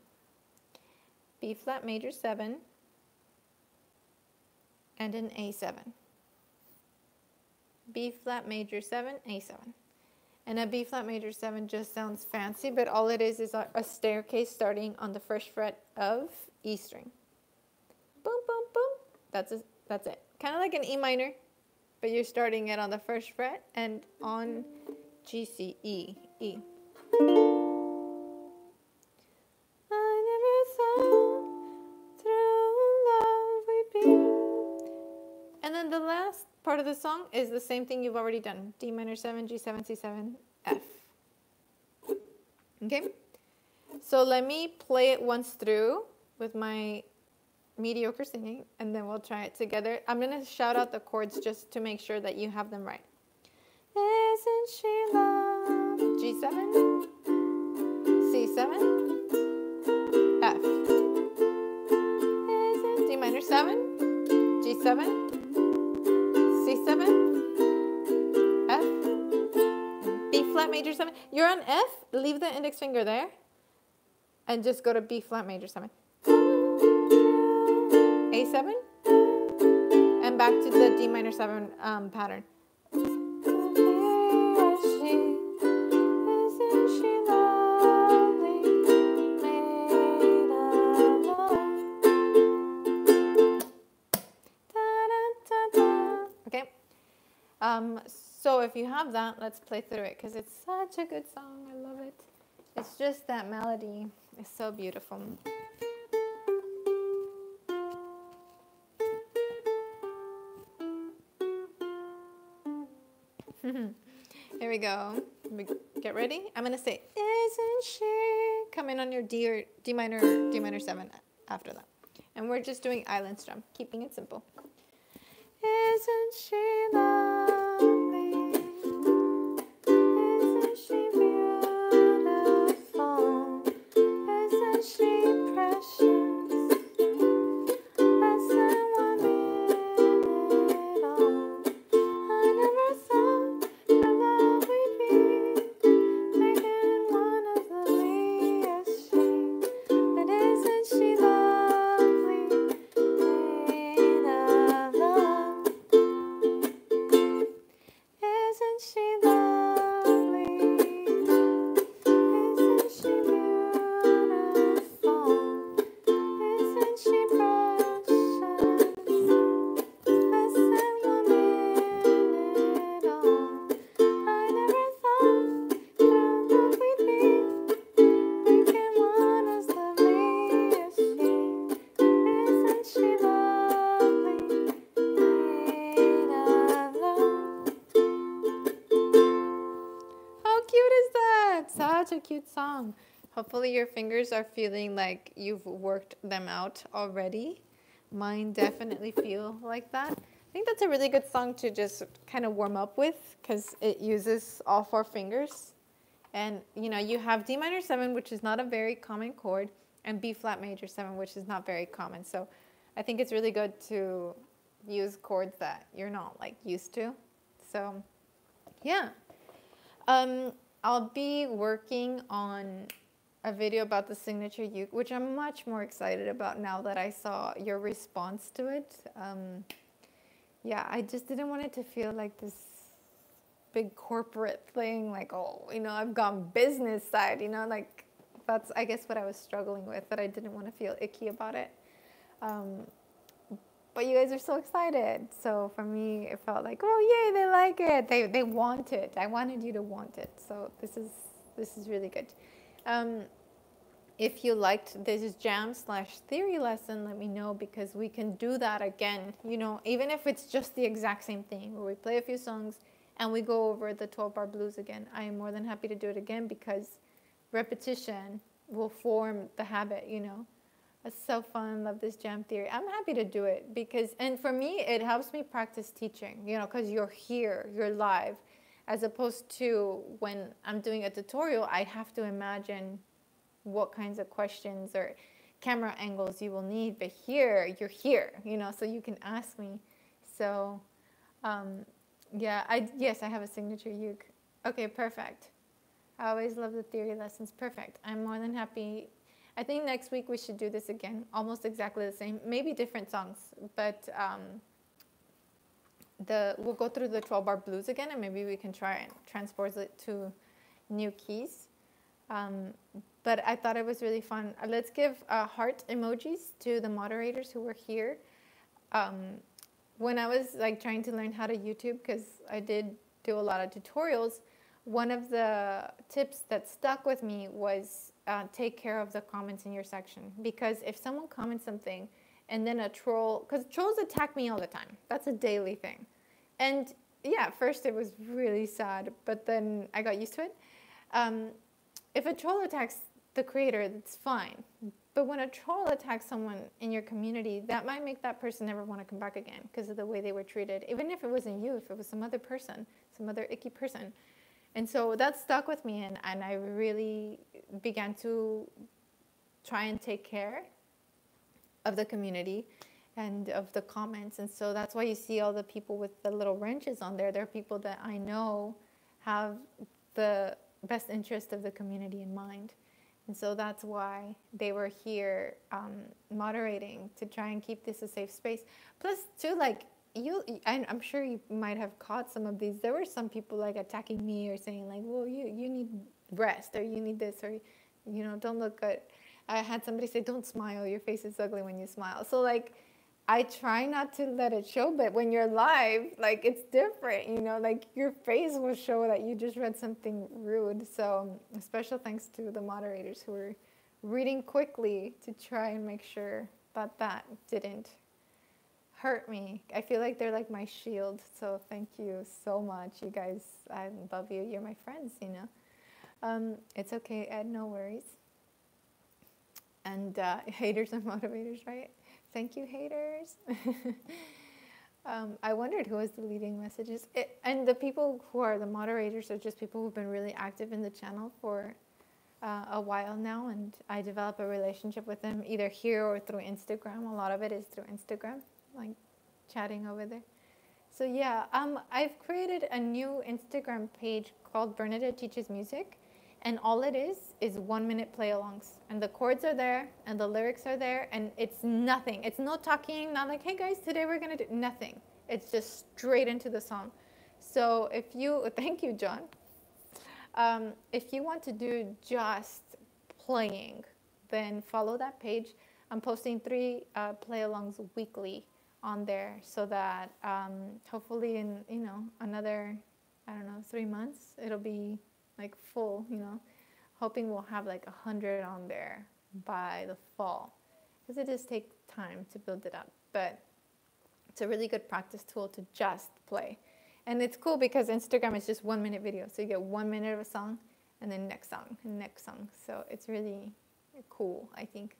S1: B flat major 7, and an A7. B flat major 7, A7. And a B flat major 7 just sounds fancy, but all it is a staircase starting on the 1st fret of E string. Boom, boom, boom. That's it. Kind of like an E minor, but you're starting it on the 1st fret and on G, C, E, E. I never thought through love we'd be. And then the last part of the song is the same thing you've already done. D minor 7, G7, C7, F. Okay? So let me play it once through with my mediocre singing, and then we'll try it together. I'm going to shout out the chords just to make sure that you have them right. Isn't she lovely? G7, C7, F. Isn't D minor 7, G7, C7, F, B flat major 7. You're on F, leave the index finger there, and just go to B flat major 7. A7, and back to the D minor 7 pattern. Isn't she lovely? So if you have that, let's play through it because it's such a good song. I love it. It's just that melody is so beautiful. Here we go. Get ready. I'm gonna say, "Isn't she?" Come in on your D or D minor 7 after that, and we're just doing island strum, keeping it simple. Isn't she lovely? Isn't she beautiful? Isn't she precious? Less than 1 minute old. I never thought your love would be making one as lovely as she. But isn't she lovely? Made of love. Isn't she lovely? Isn't she beautiful? Isn't she precious? Less than 1 minute old. I never thought your love would be making one as lovely as she. Isn't she lovely? Made of love. How cute is that? Such a cute song. Hopefully your fingers are feeling like you've worked them out already. Mine definitely feel like that. I think that's a really good song to just kind of warm up with because it uses all 4 fingers. And you have D minor 7, which is not a very common chord, and B flat major 7, which is not very common. So I think it's really good to use chords that you're not like used to. So yeah. I'll be working on a video about the signature uke, which I'm much more excited about now that I saw your response to it. Yeah, I just didn't want it to feel like this big corporate thing, like, oh, I've gone business side, like that's, I guess, what I was struggling with, that I didn't want to feel icky about it. But you guys are so excited. So for me, it felt like, oh, yay, they like it. They want it. I wanted you to want it. So this is really good. If you liked this jam/theory lesson, let me know because we can do that again. Even if it's just the exact same thing where we play a few songs and we go over the 12-bar blues again. I am more than happy to do it again because repetition will form the habit, It's so fun. Love this jam theory. I'm happy to do it because, and for me, it helps me practice teaching, because you're here, you're live, as opposed to when I'm doing a tutorial, I have to imagine what kinds of questions or camera angles you will need. But here, you're here, so you can ask me. So, yeah, yes, I have a signature uke. Okay, perfect. I always love the theory lessons. Perfect. I'm more than happy. I think next week we should do this again, almost exactly the same, maybe different songs, but we'll go through the 12-bar blues again, and maybe we can try and transpose it to new keys. But I thought it was really fun. Let's give heart emojis to the moderators who were here. When I was trying to learn how to YouTube, because I did do a lot of tutorials, one of the tips that stuck with me was take care of the comments in your section. Because if someone comments something and then a troll, because trolls attack me all the time. That's a daily thing. And yeah, at first it was really sad, but then I got used to it. If a troll attacks the creator, that's fine. But when a troll attacks someone in your community, that might make that person never want to come back again because of the way they were treated. Even if it wasn't you, if it was some other person, some other icky person. And so that stuck with me, and I really began to try and take care of the community and of the comments. And so that's why you see all the people with the little wrenches on there. They're people that I know have the best interest of the community in mind. And so that's why they were here moderating to try and keep this a safe space. Plus, too, I'm sure you might have caught some of these. There were some people attacking me or saying well, you need rest, or you need this, or don't look good. I had somebody say, don't smile, your face is ugly when you smile. So I try not to let it show, but when you're live, like it's different, you know, like your face will show that you just read something rude. So special thanks to the moderators who were reading quickly to try and make sure that that didn't hurt me. I feel like they're like my shield. So thank you so much, you guys. I love you. You're my friends, you know. It's okay, Ed. No worries. And haters and motivators, right? Thank you, haters. I wondered who was deleting messages. And the people who are the moderators are just people who've been really active in the channel for a while now. And I develop a relationship with them either here or through Instagram. A lot of it is through Instagram, like chatting over there. So yeah, I've created a new Instagram page called Bernadette Teaches Music. And all it is 1 minute play-alongs. And the chords are there, and the lyrics are there, and it's nothing. It's no talking, not like, hey guys, today we're gonna do nothing. It's just straight into the song. So if you, thank you, John. If you want to do just playing, then follow that page. I'm posting 3 play-alongs weekly on there, so that hopefully in, you know, another, I don't know, 3 months, it'll be like full, you know, hoping we'll have like 100 on there by the fall, because it does take time to build it up, but it's a really good practice tool to just play. And it's cool because Instagram is just 1 minute video, so you get 1 minute of a song and then next song and next song. So it's really cool, I think.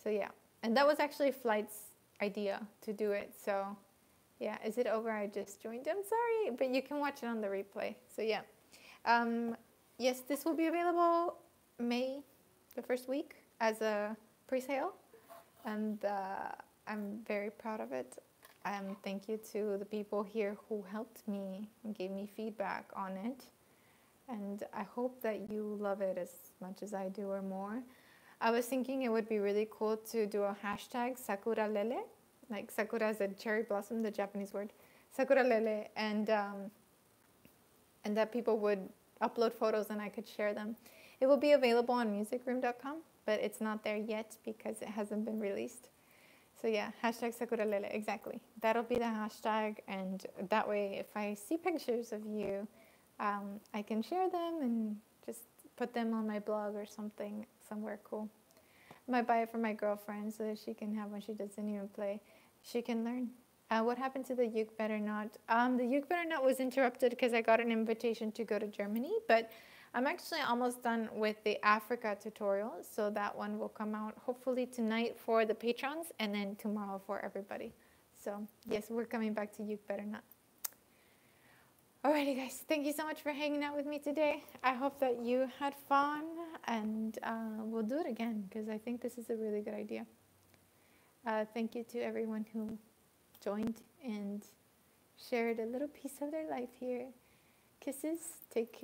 S1: So yeah, and that was actually Flight's idea to do it. So yeah, is it over? I just joined. I'm sorry, but you can watch it on the replay. So yeah. Yes, this will be available May, the first week, as a pre-sale, and I'm very proud of it. Thank you to the people here who helped me and gave me feedback on it, and I hope that you love it as much as I do or more. I was thinking it would be really cool to do a hashtag Sakura Lele, like Sakura is a cherry blossom, the Japanese word, Sakura Lele, and that people would upload photos and I could share them. It will be available on musicroom.com, but it's not there yet because it hasn't been released. So yeah, hashtag Sakura Lele, exactly. That'll be the hashtag, and that way if I see pictures of you, I can share them and just put them on my blog or something, somewhere cool. I might buy it for my girlfriend so that she can have when she doesn't even play. She can learn. What happened to the Uke Better Not? The Uke Better Not was interrupted because I got an invitation to go to Germany, but I'm actually almost done with the Africa tutorial, so that one will come out hopefully tonight for the patrons and then tomorrow for everybody. So yes, we're coming back to Uke Better Not. Alrighty guys, thank you so much for hanging out with me today. I hope that you had fun, and we'll do it again because I think this is a really good idea. Thank you to everyone who joined and shared a little piece of their life here. Kisses. Take care.